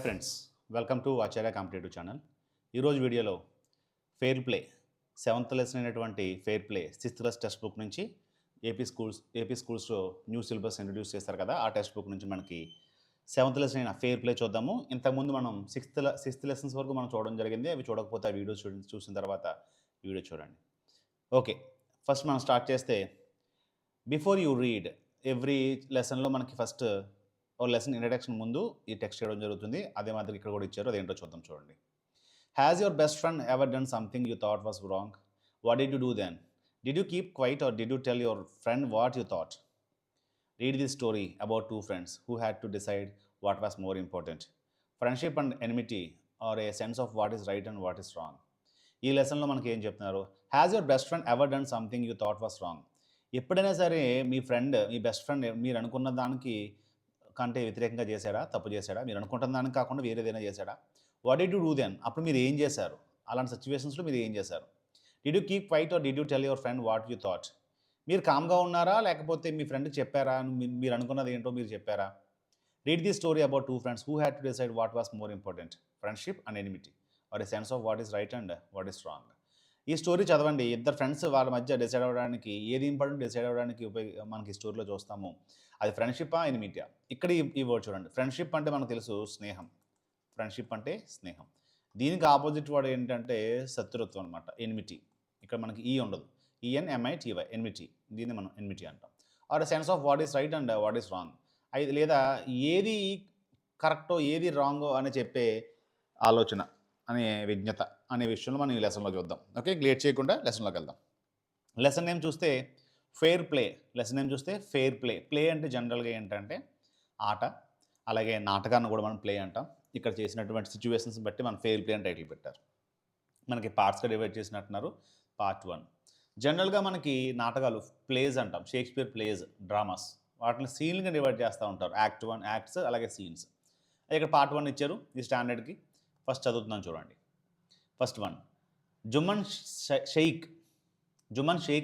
Friends, welcome to Acharya competitive channel. ఈరోజు వీడియోలో fair play seventh lesson అయినటువంటి fair play sixth class text book నుంచి AP స్కూల్స్లో new syllabus introduce చేస్తారు కదా, ఆ టెక్స్ట్ బుక్ నుంచి మనకి సెవెంత్ లెసన్ అయిన ఫెయిర్ ప్లే చూద్దాము. ఇంతకుముందు మనం సిక్స్త్ లెసన్స్ వరకు మనం చూడడం జరిగింది. అవి చూడకపోతే ఆ వీడియో చూసిన తర్వాత వీడియో చూడండి. ఓకే, ఫస్ట్ మనం స్టార్ట్ చేస్తే బిఫోర్ యూ రీడ్ ఎవ్రీ లెసన్లో మనకి ఫస్ట్ ఓ లెసన్ ఇంట్రడక్షన్ ముందు ఈ టెక్స్ట్ చేయడం జరుగుతుంది. అదే మాదిరి ఇక్కడ కూడా ఇచ్చారు, అదేంటో చూద్దాం. చూడండి. Has your best friend ever done something you thought was wrong? What did you do then? Did you keep quiet or did you tell your friend what you thought? Read this story about two friends who had to decide what was more important, friendship and enmity or a sense of what is right and what is wrong. ఈ లెసన్లో మనకి ఏం చెప్తున్నారు? Has your best friend ever done something you thought was wrong? ఎప్పుడైనా సరే మీ best friend మీరు అనుకున్న దానికి కంటే వ్యతిరేకంగా చేశాడా, తప్పు చేశాడా, మీరు అనుకుంటున్న దానికి కాకుండా వేరేదైనా చేశాడా? What did you do then? అప్పుడు మీరు ఏం చేశారు? అలాంటి సిచ్యువేషన్స్లో మీరు ఏం చేశారు? Did you keep quiet or did you tell your friend what you thought? మీరు కామ్గా ఉన్నారా, లేకపోతే మీ ఫ్రెండ్కి చెప్పారా? మీరు అనుకున్నది ఏంటో మీరు చెప్పారా? Read the story about two friends who had to decide what was more important, friendship and enmity or a sense of what is right and what is wrong. ఈ స్టోరీ చదవండి. ఇద్దరు ఫ్రెండ్స్ వాళ్ళ మధ్య డిసైడ్ అవ్వడానికి ఏది important decide అవ్వడానికి మనకి ఈ స్టోరీలో చూస్తాము. అది ఫ్రెండ్షిప్పా, ఎనిమిటీయా? ఇక్కడ ఈ వర్డ్ చూడండి. ఫ్రెండ్షిప్ అంటే మనకు తెలుసు స్నేహం. ఫ్రెండ్షిప్ అంటే స్నేహం. దీనికి ఆపోజిట్ వర్డ్ ఏంటంటే శత్రుత్వం అనమాట, ఎనిమిటీ. ఇక్కడ మనకి ఈ ఉండదు, ENMITY, ఎనిమిటీ. దీన్ని మనం ఎనిమిటీ అంటాం. Or sense of what is right and what is wrong. లేదా ఏది కరెక్టో ఏది రాంగో అని చెప్పే ఆలోచన అనే విజ్ఞత అనే విషయంలో మనం ఈ లెసన్లో చూద్దాం. ఓకే, లేట్ చేయకుండా లెసన్లోకి వెళ్దాం. లెసన్ నేమ్ చూస్తే ఫెయిర్ ప్లే. లెసన్ నేమ్ చూస్తే ఫెయిర్ ప్లే. ప్లే అంటే జనరల్గా ఏంటంటే ఆట, అలాగే నాటకాన్ని కూడా మనం ప్లే అంటాం. ఇక్కడ చేసినటువంటి సిచ్యువేషన్స్ బట్టి మనం ఫెయిర్ ప్లే అని టైటిల్ పెట్టారు. మనకి పార్ట్స్గా డివైడ్ చేసినట్టున్నారు. పార్ట్ 1 జనరల్గా మనకి నాటకాలు ప్లేస్ అంటాం, షేక్స్పియర్ ప్లేస్, డ్రామాస్. వాటిని సీన్లుగా డివైడ్ చేస్తూ ఉంటారు. యాక్ట్ 1 యాక్ట్స్, అలాగే సీన్స్. ఇక్కడ పార్ట్ 1 ఇచ్చారు ఈ స్టాండర్డ్కి. ఫస్ట్ చదువుతున్నాను చూడండి. First one, Jumman Sheikh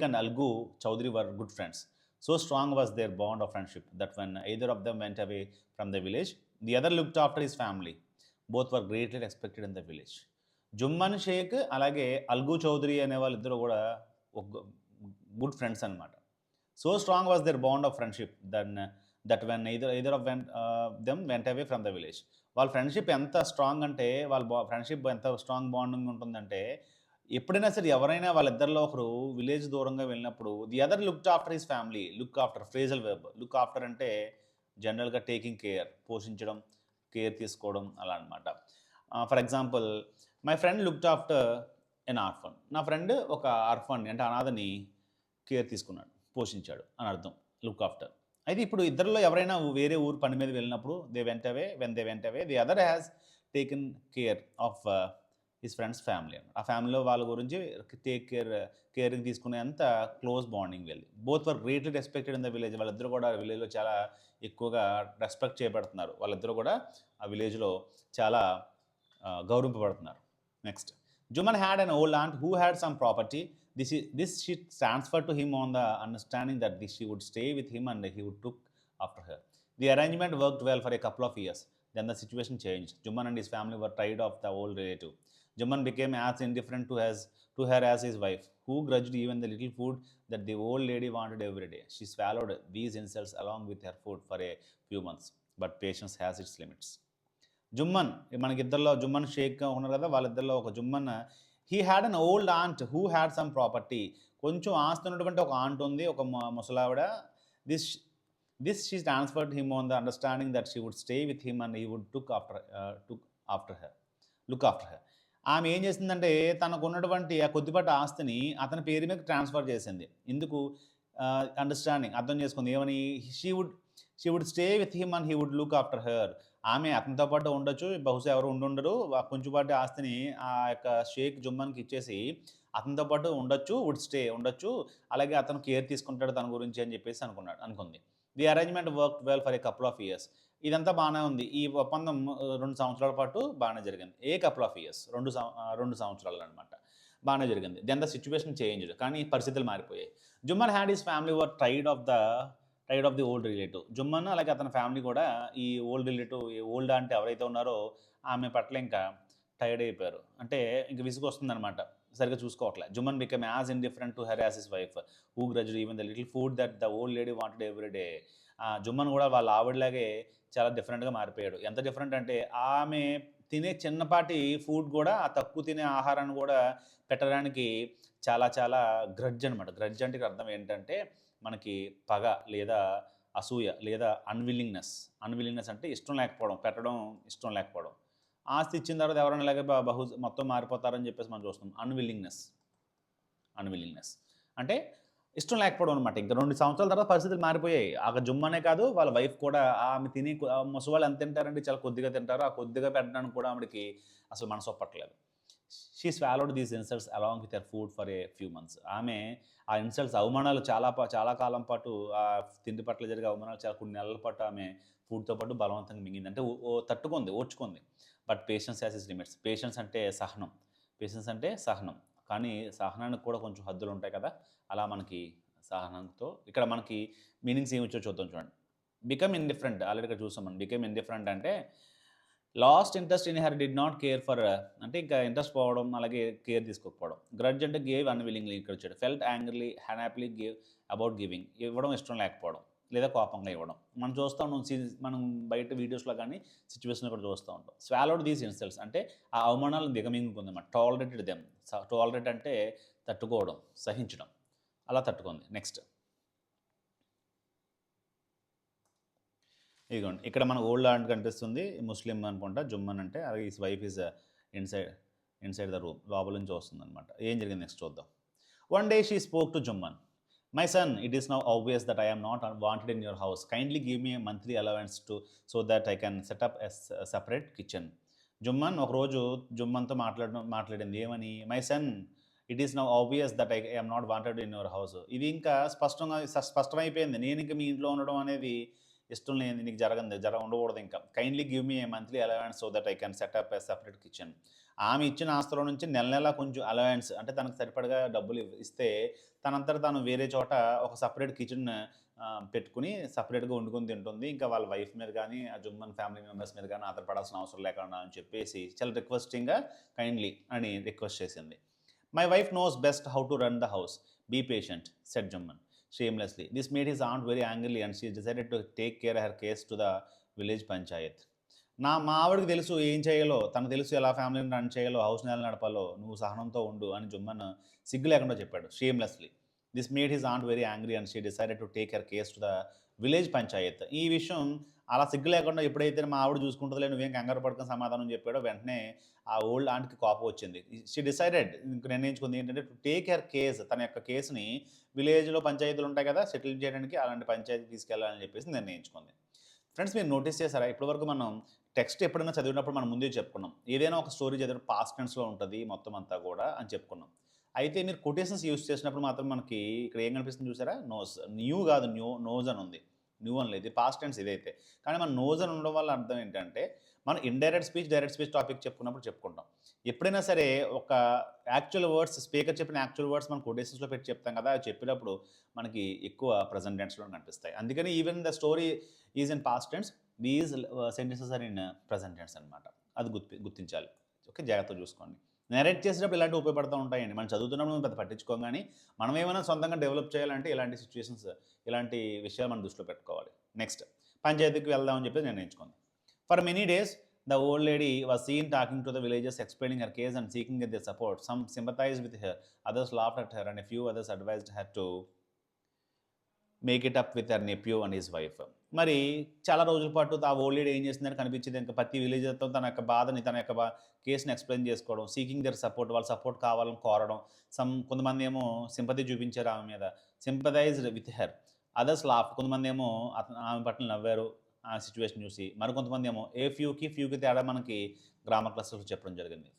and Algu Chowdhury were good friends. So strong was their bond of friendship that when either of them went away from the village, the other looked after his family. Both were greatly respected in the village. Jumman Sheikh అలాగే అల్గు చౌదరి అనే వాళ్ళిద్దరూ కూడా good friends అనమాట. So strong was their bond of friendship that when either of them went away from the village. వాళ్ళ friendship ఎంత strong అంటే, వాళ్ళ friendship ఎంత స్ట్రాంగ్ బాండింగ్ ఉంటుందంటే, ఎప్పుడైనా సరే ఎవరైనా వాళ్ళిద్దరిలో ఒకరు విలేజ్ దూరంగా వెళ్ళినప్పుడు the other looked after his family. Look after phrasal verb. Look after అంటే జనరల్గా టేకింగ్ కేర్, పోషించడం, కేర్ తీసుకోవడం అలా అనమాట. For example, my friend looked after an orphan. నా ఫ్రెండ్ ఒక ఆర్ఫన్ అంటే అనాథని కేర్ తీసుకున్నాడు, పోషించాడు అని అర్థం లుక్ ఆఫ్టర్. అయితే ఇప్పుడు ఇద్దరిలో ఎవరైనా వేరే ఊరు పని మీద వెళ్ళినప్పుడు when they went away the other has taken care of his friends family అనమాట. ఆ ఫ్యామిలీలో వాళ్ళ గురించి కేరింగ్ తీసుకునేంత క్లోజ్ బాండింగ్ వెళ్ళి. Both were greatly respected in the village. వాళ్ళిద్దరు కూడా విలేజ్లో చాలా ఎక్కువగా రెస్పెక్ట్ చేయబడుతున్నారు. వాళ్ళిద్దరూ కూడా ఆ విలేజ్లో చాలా గౌరవింపబడుతున్నారు. Next, Jumman had an old aunt who had some property. This she transferred to him on the understanding that she would stay with him and he would look after her. The arrangement worked well for a couple of years. Then the situation changed. Jumman and his family were tired of the old relative. Jumman became as indifferent to her as his wife, who grudged even the little food that the old lady wanted every day. She swallowed these insults along with her food for a few months, but patience has its limits. Jumman, మనకిద్దరిలో జుమ్మన్ షేక్ ఉన్నారు కదా, వాళ్ళిద్దరిలో ఒక Jumman, he had an old aunt who had some property. కొంచెం ఆస్తి ఉన్నటువంటి ఒక aunt ఉంది, ఒక ముసలావిడ. This she transferred him on the understanding that she would stay with him and he would look after her. ఆమె ఏం చేసిందంటే తనకు ఉన్నటువంటి ఆ కొద్దిపాటి ఆస్తిని అతని పేరు మీద ట్రాన్స్ఫర్ చేసింది. ఇందుకు అండర్స్టాండింగ్ అర్థం చేసుకుంది. ఏమని? She would stay with him and he would look after her. ఆమె అతనితో పాటు ఉండొచ్చు, బహుశా ఎవరు ఉండరు. కొంచెంపాటి ఆస్తిని ఆ యొక్క షేక్ జుమ్మన్కి ఇచ్చేసి అతనితో పాటు ఉండొచ్చు, అలాగే అతను కేర్ తీసుకుంటాడు తన గురించి అని చెప్పేసి అనుకుంది. The arrangement work well for a couple of years. ఇదంతా బాగానే ఉంది. ఈ ఒప్పందం 2 సంవత్సరాల పాటు బాగానే జరిగింది. ఏ కపుల్ ఆఫ్ ఇయర్స్, 2 సంవత్సరాలు అనమాట. బాగానే జరిగింది. Then the situation changed. కానీ పరిస్థితులు మారిపోయాయి. Jumman had his family were tired of the old relative. Jumman అలాగే అతని ఫ్యామిలీ కూడా ఈ ఓల్డ్ రిలేటివ్, ఓల్డ్ అంటే ఎవరైతే ఉన్నారో ఆమె పట్ల ఇంకా టైర్డ్ అయిపోయారు. అంటే ఇంక విసుగు వస్తుందనమాట. సరిగ్గా చూసుకోవట్లే. Jumman become as indifferent to her as his wife who grudged even the little food that the old lady wanted every day. Jumman కూడా వాళ్ళ ఆవిడలాగే చాలా డిఫరెంట్‌గా మారిపోయాడు. ఎంత డిఫరెంట్ అంటే ఆమె తినే చిన్నపాటి ఫుడ్ కూడా, ఆ తక్కువ తినే ఆహారాన్ని కూడా పెట్టడానికి చాలా చాలా గ్రడ్జ్ అనమాట. గ్రడ్జ్ అంటే అర్థం ఏంటంటే మనకి పగ లేదా అసూయ లేదా అన్‌విల్లింగ్‌నెస్. అన్‌విల్లింగ్‌నెస్ అంటే ఇష్టం లేకపోవడం, పెట్టడం ఇష్టం లేకపోవడం. ఆస్తి ఇచ్చిన తర్వాత ఎవరైనా ఇలాగే మొత్తం మారిపోతారని చెప్పేసి మనం చూస్తున్నాం. అన్‌విల్లింగ్‌నెస్. అన్‌విల్లింగ్‌నెస్. అంటే ఇష్టం లేకపోవడం అనమాట. ఇంక 2 సంవత్సరాల తర్వాత పరిస్థితులు మారిపోయాయి. జుమ్మనే కాదు వాళ్ళ వైఫ్ కూడా ఆమె తిని ముసలోళ్ళు ఎంత తింటారండి? చాలా కొద్దిగా తింటారు. ఆ కొద్దిగా పెట్టడానికి కూడా ఆవిడకి అసలు మనసు ఒప్పట్లేదు. She swallowed these insults along with her food for a few months. ఆమె ఆ ఇన్సల్ట్స్ అవమానాలు చాలా కాలం పాటు ఆ తిండి పట్ల జరిగే అవమానాలు చాలా కొన్ని నెలల పాటు ఆమె ఫుడ్‌తో పాటు బలవంతంగా మింగింది. అంటే తట్టుకుంది, ఓర్చుకుంది. But patience has its limits. Patience అంటే సహనం. పేషెన్స్ అంటే సహనం. కానీ సహనానికి కూడా కొంచెం హద్దులుంటాయి కదా! అలా మనకి సహనంతో ఇక్కడ మనకి మీనింగ్స్ ఏమొచ్చో చూద్దాం చూడండి. బికమ్ ఇండిఫరెంట్ ఆల్రెడీ ఇక్కడ చూసాం మనం. బికమ్ ఇండిఫరెంట్ అంటే lost interest in her did not care for అంటే ఇంకా ఇంట్రెస్ట్ పోవడం, అలాగే కేర్ తీసుకోకపోవడం. గ్రడ్జ్ అంటే గేవ్ అన్‌విల్లింగ్‌లీ ఇక్కడ వచ్చాడు. Felt angrily, unhappily gave about giving. ఇవ్వడం ఇష్టం లేకపోవడం లేదా కోపంగా ఇవ్వడం. మనం చూస్తూ ఉన్నాం మనం బయట వీడియోస్‌లో కానీ సిట్యుయేషన్‌లో కూడా చూస్తూ ఉంటాం. స్వాలోడ్ దీస్ ఇన్సల్ట్స్ అంటే ఆ అవమానాలను దిగమింగుకుందన్నమాట. Tolerated them. టాలరేట్ అంటే తట్టుకోవడం, సహించడం. అలా తట్టుకుంది. నెక్స్ట్ ఇదిగోండి. ఇక్కడ మన ఓల్డ్ ల్యాండ్ కనిపిస్తుంది. ముస్లిం అనుకుంటా జుమ్మన్ అంటే. అలాగే his wife is inside inside the room. లోపల నుంచి వస్తుందనమాట. ఏం జరిగింది నెక్స్ట్ చూద్దాం. One day she spoke to Jumman. My son, it is now obvious that I am not wanted in your house. Kindly give me a monthly allowance so that I can set up a separate kitchen. Jumman ఒకరోజు జుమ్మన్‌తో మాట్లాడింది. ఏమని? My son, it is now obvious that I am not wanted in your house. ఇది ఇంకా స్పష్టమైపోయింది. నేను ఇంక మీ ఇంట్లో ఉండడం అనేది ఇష్టం లేనిది, నీకు ఉండకూడదు ఇంకా. Kindly give me A monthly allowance so that I can set up a separate kitchen. ఆమె ఇచ్చిన ఆస్తుల నుంచి నెల కొంచెం అలవెన్స్ అంటే తనకు సరిపడగా డబ్బులు ఇస్తే తనంతట తాను వేరే చోట ఒక సపరేట్ కిచెన్ పెట్టుకుని సపరేట్‌గా వండుకొని తింటుంది. ఇంకా వాళ్ళ వైఫ్ మీద కానీ, ఆ జుమ్మన్ ఫ్యామిలీ మెంబర్స్ మీద కానీ ఆధారపడాల్సిన అవసరం లేకుండా అని చెప్పేసి చాలా రిక్వెస్టింగ్‌గా కైండ్లీ అని రిక్వెస్ట్ చేసింది. My wife knows best how to run the house. Be patient said Jumman shamelessly. This made his aunt very angry and she decided to take care of her case to the village panchayat. మా ఆవిడకి తెలుసు ఏం చేయాలో, తనకు తెలుసు ఎలా ఫ్యామిలీని run చేయాలో, హౌస్‌ని ఎలా నడపాలో, నువ్వు సహనంతో ఉండు అని జుమ్మన్ సిగ్గు లేకుండా చెప్పాడు. Shamelessly. This made his aunt very angry and she decided to take her case to the village panchayat. ఈ విషయం అలా సిగ్గు లేకుండా ఎప్పుడైతే మా ఆవిడ చూసుకుంటుందిలే, నువ్వేం కంగారు పడకని సమాధానం చెప్పాడో వెంటనే ఆ ఓల్డ్ ఆంట్‌కి కోపం వచ్చింది. షీ డిసైడెడ్ ఇంక నిర్ణయించుకుంది ఏంటంటే టు టేక్ హర్ కేస్, తన యొక్క కేస్‌ని విలేజ్‌లో పంచాయతీలు ఉంటాయి కదా! సెటిల్ చేయడానికి అలాంటి పంచాయతీకి తీసుకెళ్ళాలని చెప్పేసి నిర్ణయించుకుంది. ఫ్రెండ్స్, మీరు నోటీస్ చేశారా? ఇప్పటివరకు మనం టెక్స్ట్ ఎప్పుడైనా చదివినప్పుడు మనం ముందే చెప్పుకున్నాం. ఏదైనా ఒక స్టోరీ చదివినప్పుడు పాస్ట్ టెన్స్‌లో ఉంటది మొత్తం అంతా కూడా అని చెప్పుకున్నాం. అయితే మీరు కొటేషన్స్ యూజ్ చేసినప్పుడు మాత్రం మనకి ఇక్కడ ఏం కనిపిస్తుంది చూసారా? నోస్. న్యూ కాదు, నోస్ అని ఉంది. న్యూ అని లేదు. పాస్ట్ టెన్స్ ఇదైతే. కానీ మన నోస్ అని ఉండడం వల్ల అర్థం ఏంటంటే మనం indirect speech, direct speech topic చెప్పుకున్నప్పుడు చెప్పుకుంటాం. ఎప్పుడైనా సరే ఒక యాక్చువల్ వర్డ్స్, స్పీకర్ చెప్పిన యాక్చువల్ వర్డ్స్ మనం కొటేషన్స్‌లో పెట్టి చెప్తాం కదా! అవి చెప్పినప్పుడు మనకి ఎక్కువ ప్రెజెంట్ టెన్స్‌లో కనిపిస్తాయి. అందుకని even the story is in past tense, these sentences are in present tense అనమాట. అది గుర్తించాలి. ఓకే, జాగ్రత్తగా చూసుకోండి. నరేట్ చేసేటప్పుడు ఇలాంటివి ఉపయోగపడుతూ ఉంటాయండి. మనం చదువుతున్నప్పుడు మనం పెద్ద పట్టించుకోం గానీ, మనం ఏమైనా సొంతంగా డెవలప్ చేయాలంటే ఇలాంటి సిట్యుయేషన్స్, ఇలాంటి విషయాలు మనం దృష్టిలో పెట్టుకోవాలి. నెక్స్ట్ పంచాయతీకి వెళ్దామని చెప్పి నిర్ణయించుకుంది. For many days the old lady was seen talking to the villagers, explaining her case and seeking their support. Some sympathized with her, others laughed at her, and a few others advised her to make it up with her nephew and his wife. మరి చాలా రోజుల పాటు ఆ old lady ఏం చేసిందని కనిపించింది. ఇంకా ప్రతి విలేజర్‌తో తన యొక్క బాధని, తన యొక్క కేస్‌ని ఎక్స్‌ప్లెయిన్ చేసుకోవడం, సీకింగ్ దేర్ సపోర్ట్, వాళ్ళ సపోర్ట్ కావాలని కోరడం. కొంతమంది ఏమో సింపతి చూపించారు ఆమె మీద. సింపథైజ్డ్ విత్ హెర్. Others laughed. కొంతమంది ఏమో ఆమె పట్ల నవ్వారు ఆ సిట్యుయేషన్ చూసి. మరికొంతమంది ఏమో ఫ్యూకి తేడా మనకి గ్రామర్ క్లాసెస్‌లో చెప్పడం జరిగింది.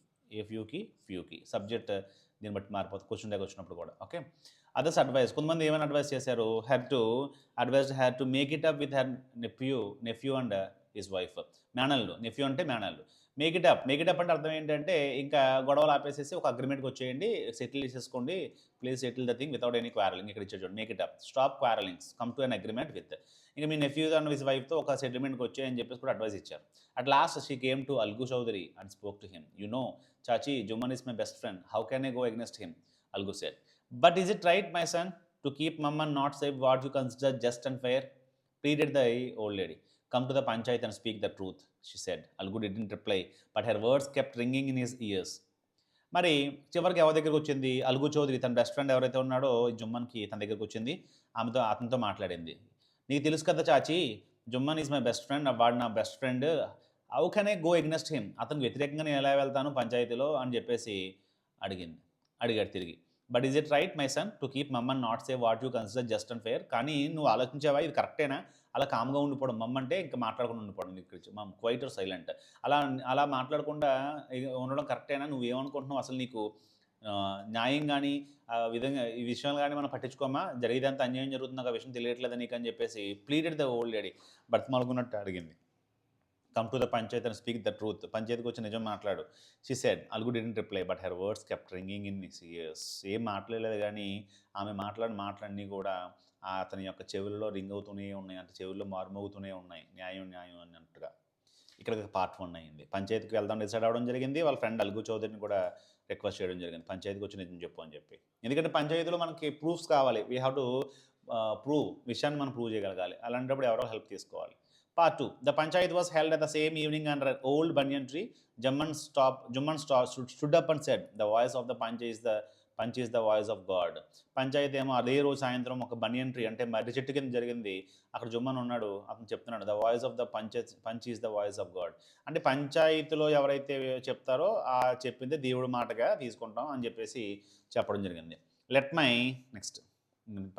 ఫ్యూకి సబ్జెక్ట్ దీన్ని బట్టి మారిపోతుంది క్వశ్చన్ దగ్గర వచ్చినప్పుడు కూడా. Okay, others advice. కొంతమంది ఏమైనా అడ్వైస్ చేశారు? Her to make it up with her nephew and his wife. మేనల్లుడు. నెఫ్యూ అంటే మేనల్లుడు. మేక్ ఇట్ అప్ అంటే అర్థం ఏంటంటే ఇంకా గొడవలు ఆపేసేసి ఒక అగ్రిమెంట్కి వచ్చేయండి, సెటిల్ చేసేసుకోండి, please settle the thing without any quarrelling. ఇక్కడ ఇచ్చే చూడండి, make it up, stop quarrellings, come to an agreement with. ఇంకా మీ నెఫ్యూ అండ్ హిస్ వైఫ్తో ఒక సెటిల్మెంట్కి వచ్చాయని చెప్పేసి కూడా అడ్వైస్ ఇచ్చారు. At last she came to Algu Chowdhury and spoke to him. You know చాచి, Jumman is my best friend, how can I go against him? Algu said. But is it right, my son, to keep Mamman not say what you consider just and fair? Pleaded the old lady. Come to the panchayat and speak the truth, she said. Algu didn't reply, but her words kept ringing in his ears. మరి చివరికి ఎవరి దగ్గరికి వచ్చింది? అల్గు చౌదరి తన best friend ఎవరైతే ఉన్నాడో జుమ్మన్కి తన దగ్గరికి వచ్చింది. అతనితో మాట్లాడింది. నీకు తెలుసు కదా చాచి, జుమ్మన్ ఈజ్ మై బెస్ట్ ఫ్రెండ్, వాడు నా best friend, how can I go against him? అతనికి వ్యతిరేకంగా నేను ఎలా వెళ్తాను పంచాయతీలో అని చెప్పేసి అడిగాడు తిరిగి. But is it right my son to keep mum and not say what you consider just and fair? కానీ నువ్వు ఆలోచించావా ఇది కరెక్టేనా? అలా కామ్గా ఉండిపోవడం, మమ్మ అంటే ఇంకా మాట్లాడకుండా ఉండిపోవడం, మమ్ క్వైట్ ఆర్ సైలెంట్, అలా మాట్లాడకుండా ఉండడం కరెక్టేనా? నువ్వు ఏమనుకుంటున్నావు? అసలు నీకు న్యాయం కానీ విధంగా ఈ విషయాలు కానీ మనం పట్టించుకోమా? జరిగేదంతా అన్యాయం జరుగుతుంది, నాకు ఆ విషయం తెలియట్లేదు నీకు అని చెప్పేసి ప్లీడెడ్ ద ఓల్డ్ లేడీ. బతిమాలుకున్నట్టు అడిగింది. Come to the panchayat and speak the truth. పంచాయతీకి వచ్చి నిజం మాట్లాడు. She said. Algu didn't reply, but her words kept ringing in his ears. ఏం మాట్లాడలేదు కానీ ఆమె మాట్లాడిని కూడా అతని యొక్క చెవుల్లో రింగ్ అవుతూనే ఉన్నాయి, అంటే చెవుల్లో మారుమోగుతూనే ఉన్నాయి, న్యాయం న్యాయం అన్నట్టుగా. ఇక్కడ పార్ట్ 1 అయింది. పంచాయతీకి వెళ్దాం డిసైడ్ అవ్వడం జరిగింది. వాళ్ళ ఫ్రెండ్ అల్గు చౌదరిని కూడా రిక్వెస్ట్ చేయడం జరిగింది, పంచాయతీకి వచ్చి నిజం చెప్పు అని చెప్పి. ఎందుకంటే పంచాయతీలో మనకి ప్రూఫ్స్ కావాలి, వీ హ్యావ్ టు ప్రూవ్, విషయాన్ని మనం ప్రూవ్ చేయగలగాలి. అలాంటప్పుడు ఎవరో హెల్ప్ తీసుకోవాలి. Part 2. The panchayat was held at the same evening under an old banyan tree. Jumman stood up and said, the voice of the punch is the voice of God. Panchayat ఏమో అదే రోజు సాయంత్రం ఒక బనియన్ tree అంటే మర్రి చెట్టు కింద జరిగింది. అక్కడ జుమ్మన్ ఉన్నాడు, అతను చెప్తున్నాడు, the voice of the punch is the voice of God. అంటే పంచాయతీలో ఎవరైతే చెప్తారో ఆ చెప్పింది దేవుడి మాటగా తీసుకుంటాం అని చెప్పేసి చెప్పడం జరిగింది. నెక్స్ట్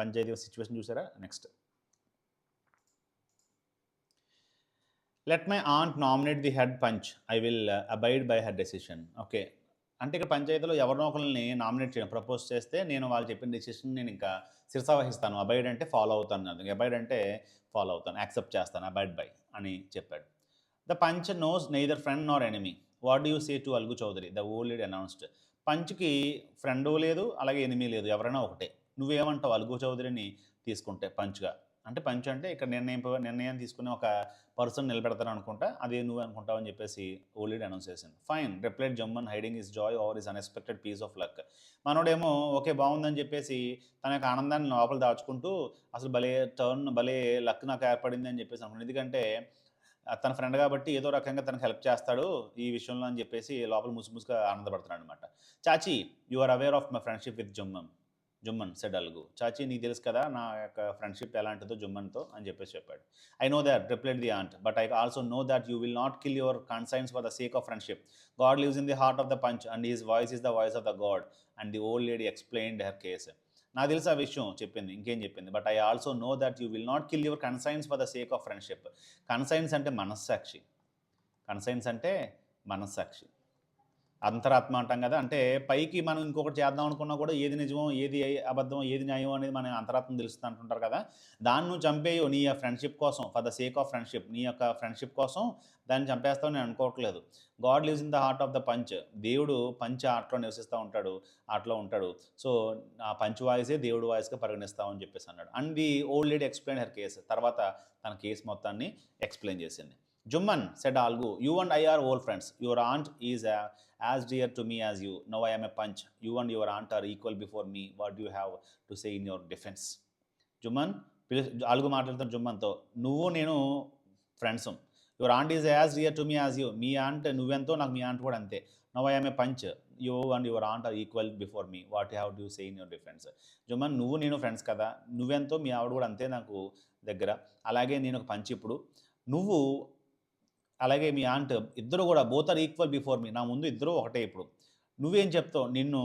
పంచాయతీ సిచ్యువేషన్ చూసారా? Next, let my aunt nominate the head panch, I will abide by her decision. Okay, అంటే ఇక్కడ పంచాయతీలో ఎవరినో ఒకరిని నామినేట్ చేయడం, ప్రపోజ్ చేస్తే నేను వాళ్ళు చెప్పిన డెసిషన్ నేను ఇంకా శిరసావహిస్తాను. అబైడ్ అంటే ఫాలో అవుతాను, అబైడ్ అంటే ఫాలో అవుతాను, యాక్సెప్ట్ చేస్తాను, అబైడ్ బై అని చెప్పాడు. The panch knows neither friend nor enemy, what do you say to Algu Chowdhury? The old lady announced. పంచ్కి ఫ్రెండు లేదు, అలాగే ఎనిమీ లేదు, ఎవరైనా ఒకటే. నువ్వేమంటావు అల్గు చౌదరిని తీసుకుంటే పంచ్గా? అంటే పంచ్ అంటే ఇక్కడ నిర్ణయం తీసుకుని ఒక పర్సన్ నిలబెడతాను అనుకుంటా, అదే నువ్వు అనుకుంటావు అని చెప్పేసి ఓల్డ్ అనౌన్స్ చేశాను. Fine replied Jumman, hiding his joy over his unexpected piece of luck. మనోడేమో ఓకే బాగుందని చెప్పేసి తన యొక్క ఆనందాన్ని లోపల దాచుకుంటూ అసలు భలే లక్ నాకు ఏర్పడింది అని చెప్పేసి అనుకున్నాను. ఎందుకంటే తన ఫ్రెండ్ కాబట్టి ఏదో రకంగా తనకు హెల్ప్ చేస్తాడు ఈ విషయంలో అని చెప్పేసి లోపల ముసుముసుగా ఆనందపడుతున్నాడు అనమాట. చాచి, you are aware of my friendship with Jumman said Algu. చాచి, నీకు తెలుసు కదా నా యొక్క ఫ్రెండ్షిప్ ఎలాంటిదో జుమ్మన్తో అని చెప్పేసి చెప్పాడు. I know that replied the aunt, but I also know that you will not kill your conscience for the sake of friendship. God lives in the heart of the panch and his voice is the voice of the God. And the old lady explained her case. నాకు తెలుసు ఆ విషయం చెప్పింది, ఇంకేం చెప్పింది, but I also know that you will not kill your conscience for the sake of friendship. Conscience అంటే మనస్సాక్షి, conscience అంటే మనస్సాక్షి, అంతరాత్మ అంటాం కదా. అంటే పైకి మనం ఇంకొకటి చేద్దాం అనుకున్నా కూడా ఏది నిజమో ఏది అబద్ధం ఏది న్యాయం అనేది మన అంతరాత్మ తెలుస్తుంది అంటుంటారు కదా. దాన్ని నువ్వు చంపేయో నీ ఫ్రెండ్షిప్ కోసం, for the sake of friendship, నీ యొక్క ఫ్రెండ్షిప్ కోసం దాన్ని చంపేస్తావు నేను అనుకోవట్లేదు. God lives in the heart of the punch. దేవుడు పంచ్ ఆర్ట్లో నివసిస్తూ ఉంటాడు, ఆర్ట్లో ఉంటాడు. సో ఆ పంచ్ వాయిసే దేవుడు వాయిస్గా పరిగణిస్తామని చెప్పేసి అన్నాడు. And the old lady explain her case. తర్వాత తన కేసు మొత్తాన్ని ఎక్స్ప్లెయిన్ చేసింది. Jumman, said Algu, you and I are old friends. Your aunt is as dear to me as you. Now I am a punch. You and your aunt are equal before me. What do you have to say in your defense? Jumman, Algu మాట్లాడుతాను జుమ్మన్తో, నువ్వు నేను friends. Your aunt is as dear to me as you. మీ aunt నువ్వెంతో నాకు మీ aunt కూడా అంతే. Now I am a panch. You and your aunt are equal before me. What you have to say in your defence? Jumman, నువ్వు నేను friends కదా, నువ్వెంతో మీ ఆవిడ కూడా అంతే నాకు దగ్గర. అలాగే నేను ఒక పంచ్ ఇప్పుడు, నువ్వు అలాగే మీ ఆంట్, ఇద్దరు కూడా both are equal before me. నా ముందు ఇద్దరు ఒకటే. ఇప్పుడు నువ్వేం చెప్తావు నిన్ను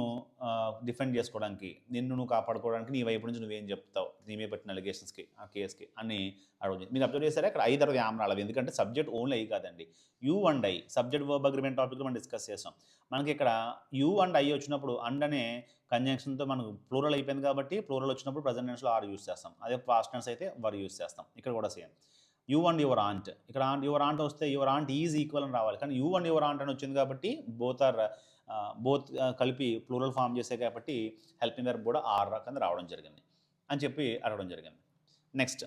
డిఫెండ్ చేసుకోవడానికి, నిన్ను నువ్వు కాపాడుకోవడానికి నీ వైపు నుంచి నువ్వేం చెప్తావు నీ మీద పెట్టిన అలిగేషన్స్కి, ఆ కేసుకి అని అడుగుతుంది. మీరు అబ్జర్వ్ చేశారా ఇక్కడ 5 యామరాలు, ఎందుకంటే సబ్జెక్ట్ ఓన్లీ అయ్యి కాదండి, you and I subject verb agreement topic మనం డిస్కస్ చేసాం. మనకి ఇక్కడ యూ అండ్ ఐ వచ్చినప్పుడు అండ్ అనే కంజంక్షన్తో మనకు ప్లూరల్ అయిపోయింది కాబట్టి ప్లూరల్ వచ్చినప్పుడు ప్రజెంట్ టెన్స్లో ఆర్ యూస్ చేస్తాం. అదే పాస్ట్ టెన్స్ అయితే వర్ యూస్ చేస్తాం. ఇక్కడ కూడా same. You and your aunt. ఇక్కడ యువర్ ఆంట్ వస్తే యువర్ ఆంట్ ఈజ్ ఈక్వల్ అని రావాలి, కానీ యూ అండ్ యువర్ ఆంట్ అని వచ్చింది కాబట్టి బోత్ కలిపి ప్లూరల్ ఫామ్ చేసాయి కాబట్టి హెల్పింగ్ వెర్బ్ కూడా ఆర్ కింద రావడం జరిగింది అని చెప్పి అడగడం జరిగింది. Next,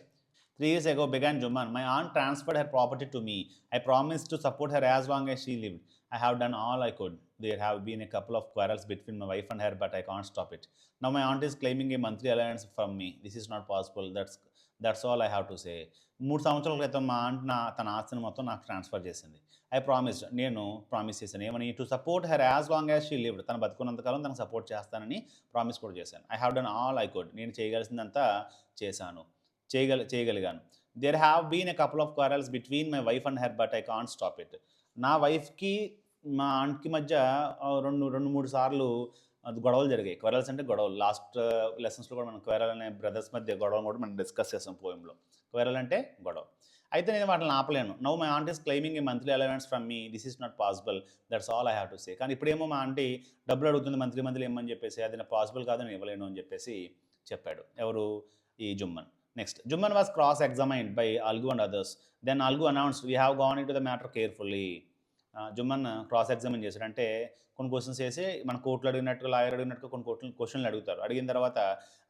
3 years ago began Juman. My aunt transferred her property to me. I promised to support her as long as she lived. I have done all I could. There have been a couple of quarrels between my wife and her, but I can't stop it. Now my aunt is claiming a monthly allowance from me. This is not possible. That's all I have to say. 3 సంవత్సరాల క్రితం మా aunt తన ఆస్తిని మొత్తం నాకు transfer చేసింది. I promised, నేను promise చేశాను ఏమని, to support her as long as she lived, తను బతుకున్నంతకాలం తనకు సపోర్ట్ చేస్తానని ప్రామిస్ కూడా చేశాను. I have done all I could, నేను చేయగలిసిందంతా చేశాను, చేయగలిగాను. There have been a couple of quarrels between my wife and her, but I can't stop it. నా వైఫ్కి మా ఆంట్కి మధ్య రెండు మూడు సార్లు గొడవలు జరిగాయి. క్వరల్స్ అంటే గొడవలు. లాస్ట్ లెసన్స్లో కూడా మనం క్వరల్ అనే బ్రదర్స్ మధ్య గొడవలు కూడా మనం డిస్కస్ చేసాం పోయంలో. క్వరల్ అంటే గొడవ. అయితే నేను వాటిని ఆపలేను. Now my aunt is claiming a monthly allowance from me. This is not possible. That's all I have to say. కానీ ఇప్పుడేమో మా ఆంటీ డబ్బులు అడుగుతుంది మంత్లీ ఏమని చెప్పేసి, అది నా పాసిబుల్ కాదు, నేను ఇవ్వలేను అని చెప్పేసి చెప్పాడు. ఎవరు? ఈ Jumman. Next, Juman was cross-examined by Algu and others. Then Algu announced, we have gone into the matter carefully. Jumman cross examine చేశాడు. అంటే కొన్ని క్వశ్చన్స్ వేసి మన కోర్టులో అడిగినట్టుగా, లాయర్ అడిగినట్టుగా కొన్ని క్వశ్చన్లు అడుగుతారు. అడిగిన తర్వాత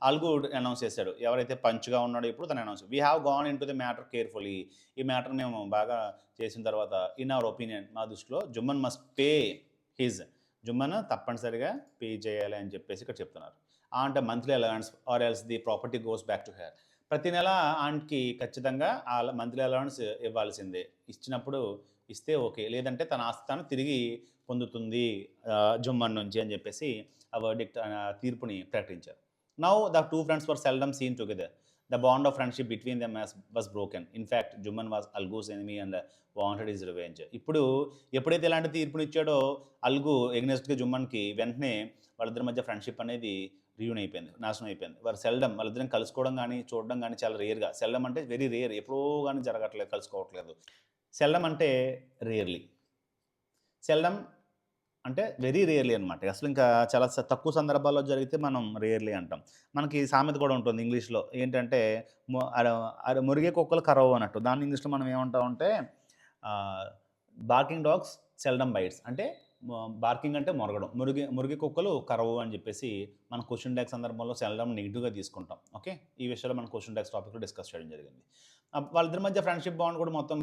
అల్గు అనౌన్స్ చేశాడు, ఎవరైతే పంచ్గా ఉన్నాడో ఇప్పుడు తను announce, we have gone into the matter carefully. ఈ మ్యాటర్ మేము బాగా చేసిన తర్వాత, ఇన్ అవర్ ఒపీనియన్, మా దృష్టిలో Jumman must pay his, Jumman తప్పనిసరిగా పే చేయాలి అని చెప్పేసి ఇక్కడ చెప్తున్నారు. అంటే monthly allowance or else the property goes back to her. ప్రతి నెల ఆంట్కి ఖచ్చితంగా ఆ మంత్లీ అలవెన్స్ ఇవ్వాల్సిందే. ఇస్తే ఓకే, లేదంటే తన ఆస్తి తాను తిరిగి పొందుతుంది జుమ్మన్ నుంచి అని చెప్పేసి ఆ వర్డిక్ట్ తీర్పుని ప్రకటించారు. Now the two friends were seldom seen together. The bond of friendship between them was broken. In fact Jumman was Algu's enemy and wanted his revenge. ఇప్పుడు ఎప్పుడైతే ఇలాంటి తీర్పుని ఇచ్చాడో అల్గు ఎగ్నెస్ట్గా జుమ్మన్కి, వెంటనే వాళ్ళిద్దరి మధ్య ఫ్రెండ్షిప్ అనేది రియూన్ అయిపోయింది, నాశనం అయిపోయింది. వారు సెల్డమ్, వాళ్ళిద్దరం కలుసుకోవడం కానీ చూడడం కానీ చాలా రేర్గా. సెల్డమ్ అంటే వెరీ రేర్, ఎప్పుడో కానీ జరగట్లేదు, కలుసుకోవట్లేదు. సెల్డమ్ అంటే రేర్లీ, సెల్డమ్ అంటే వెరీ రేర్లీ అనమాట. అసలు ఇంకా చాలా తక్కువ సందర్భాల్లో జరిగితే మనం రేర్లీ అంటాం. మనకి సామెత కూడా ఉంటుంది ఇంగ్లీష్లో, ఏంటంటే మురిగే కుక్కలు కరవు అన్నట్టు. దాన్ని ఇంగ్లీష్లో మనం ఏమంటామంటే బార్కింగ్ డాగ్స్ సెల్డమ్ బైట్స్, అంటే బార్కింగ్ అంటే మొరగడం, మురిగే కుక్కలు కరవు అని చెప్పేసి మన క్వశ్చన్ ట్యాగ్ సందర్భంలో సెల్డమ్ నెగిటివ్గా తీసుకుంటాం. ఓకే, ఈ విషయంలో మన క్వశ్చన్ ట్యాగ్స్ టాపిక్లో డిస్కస్ చేయడం జరిగింది. వాళ్ళిద్దరి మధ్య ఫ్రెండ్షిప్ బాండ్ కూడా మొత్తం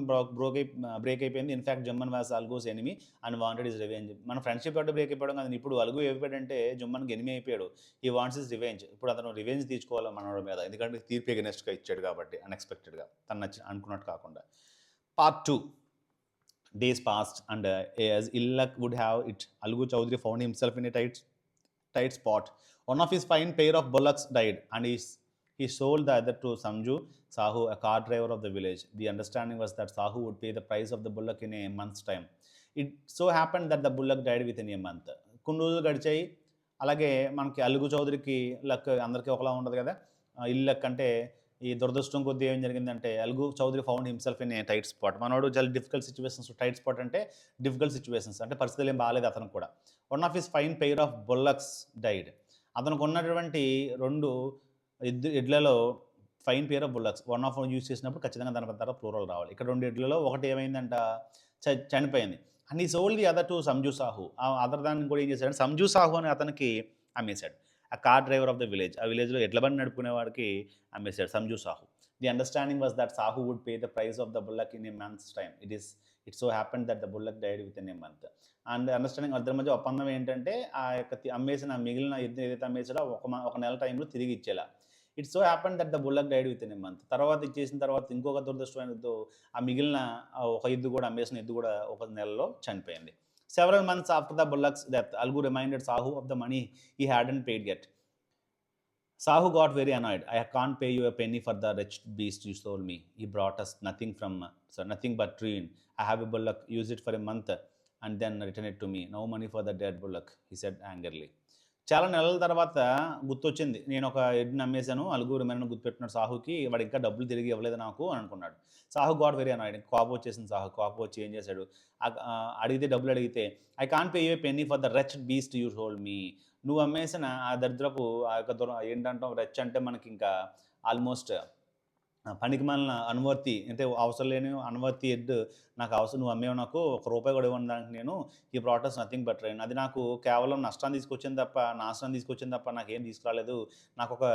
బ్రేక్ అయిపోయింది. In fact Jumman was Algu's enemy and wanted his revenge. మన ఫ్రెండ్షిప్ అంటే బ్రేక్ అయిపోవడం కానీ, ఇప్పుడు అల్గు అయిపోయాడంటే జుమ్మన్కి ఎనిమీ అయిపోయాడు. ఈ వాంట్స్ ఇస్ రివెంజ్. ఇప్పుడు అతను రివెంజ్ తీసుకోవాలి మనోడి మీద, ఎందుకంటే తీర్పు ఎగనెస్ట్గా ఇచ్చాడు కాబట్టి, అన్ఎక్స్పెక్టెడ్గా, తను అనుకున్నట్టు కాకుండా. Part 2. Days passed and as ill luck would have it, Algu Chaudhary found himself in a tight spot. One of his fine pair of bullocks died and he sold the other to Samju Sahu, a car driver of the village. The understanding was that Sahu would pay the price of the bullock in a month's time. It so happened that the bullock died within a month. కొన్ని రోజులు గడిచాయి. అలాగే మనకి అల్గు చౌదరికి luck అందరికీ ఒకలా ఉండదు కదా. ఇల్ luck అంటే ఈ దురదృష్టం కొద్దీ ఏం జరిగిందంటే, Algu Chowdhury found himself in a tight spot. మనోడు చాలా డిఫికల్ట్ సిచ్యువేషన్స్. టైట్ స్పాట్ అంటే డిఫికల్ట్ సిచ్యువేషన్స్, అంటే పరిస్థితులు ఏం బాగాలేదు అతనికి కూడా. One of his fine pair of bullocks died. అతనికి ఉన్నటువంటి 2 ఎడ్లలో fine pair of bullocks, one of use చేసినప్పుడు ఖచ్చితంగా దాని తర్వాత ప్లూరల్ రావాలి. ఇక్కడ 2 ఎడ్లలో ఒకటి ఏమైందంట, చనిపోయింది. అండ్ ఈ sold the other to Sanju Sahu. ఆ అదర్ దాన్ని కూడా ఏం చేశాడు, సంజు సాహు అని అతనికి అమ్మేశాడు. ఆ car driver of the village, ఆ విలేజ్లో ఎడ్ల బండి నడుపుకునేవాడికి అమ్మేశాడు Sanju Sahu. The understanding was that Sahu would pay the price of the bullock in a months time. It so happened that the bullock died with in a month. And understanding ఇద్దరి మధ్య ఒప్పందం ఏంటంటే, ఆ యొక్క అమ్మేసిన మిగిలిన ఏదైతే అమ్మేసాడో ఒక నెల టైంలో తిరిగి ఇచ్చేలా. It so happened that the bullock died with in a month. తర్వాత ఇచ్చేసిన తర్వాత ఇంకొక దురదృష్టమైన ఆ మిగిలిన ఒక ఎద్దు కూడా, అమ్మేసిన ఎద్దు కూడా ఒక నెలలో చనిపోయింది. Several months after the bullock's death, Algu reminded Sahu of the money he hadn't paid yet. Sahu got very annoyed. I can't pay you a penny for the wretched beast you stole me. He brought us nothing but ruin. I have a bullock, use it for a month and then return it to me. No money for the dead bullock, he said angrily. చాలా నెలల తర్వాత గుర్తొచ్చింది, నేను ఒక ఎడ్ని అమ్మేశాను, అలుగు remain గుర్తుపెట్టినాడు సాహుకి, వాడు ఇంకా డబ్బులు తిరిగి ఇవ్వలేదు నాకు అని అనుకున్నాడు. Sahu got very annoyed. కోపం వచ్చేసింది సాహు. కోపం వచ్చి ఏం చేశాడు, అడిగితే డబ్బులు అడిగితే, I can't pay you penny for the wretch beast you hold me. నువ్వు అమ్మేసిన ఆ దరిద్రపు ఆ యొక్క ఏంటంటాం, రెచ్ అంటే మనకి ఇంకా ఆల్మోస్ట్ పనికిమాలిన అనువర్తి అంటే అవసరం లేని అనువర్తి ఎడ్ నాకు అవసరం, నువ్వు అమ్మేవు, నాకు ₹1 కూడా ఇవ్వను దానికి నేను, ఈ product is nothing but rain, అది నాకు కేవలం నష్టాన్ని తీసుకొచ్చింది తప్ప, నాశనం తీసుకొచ్చింది తప్ప నాకేం తీసుకురాలేదు. నాకు ఒక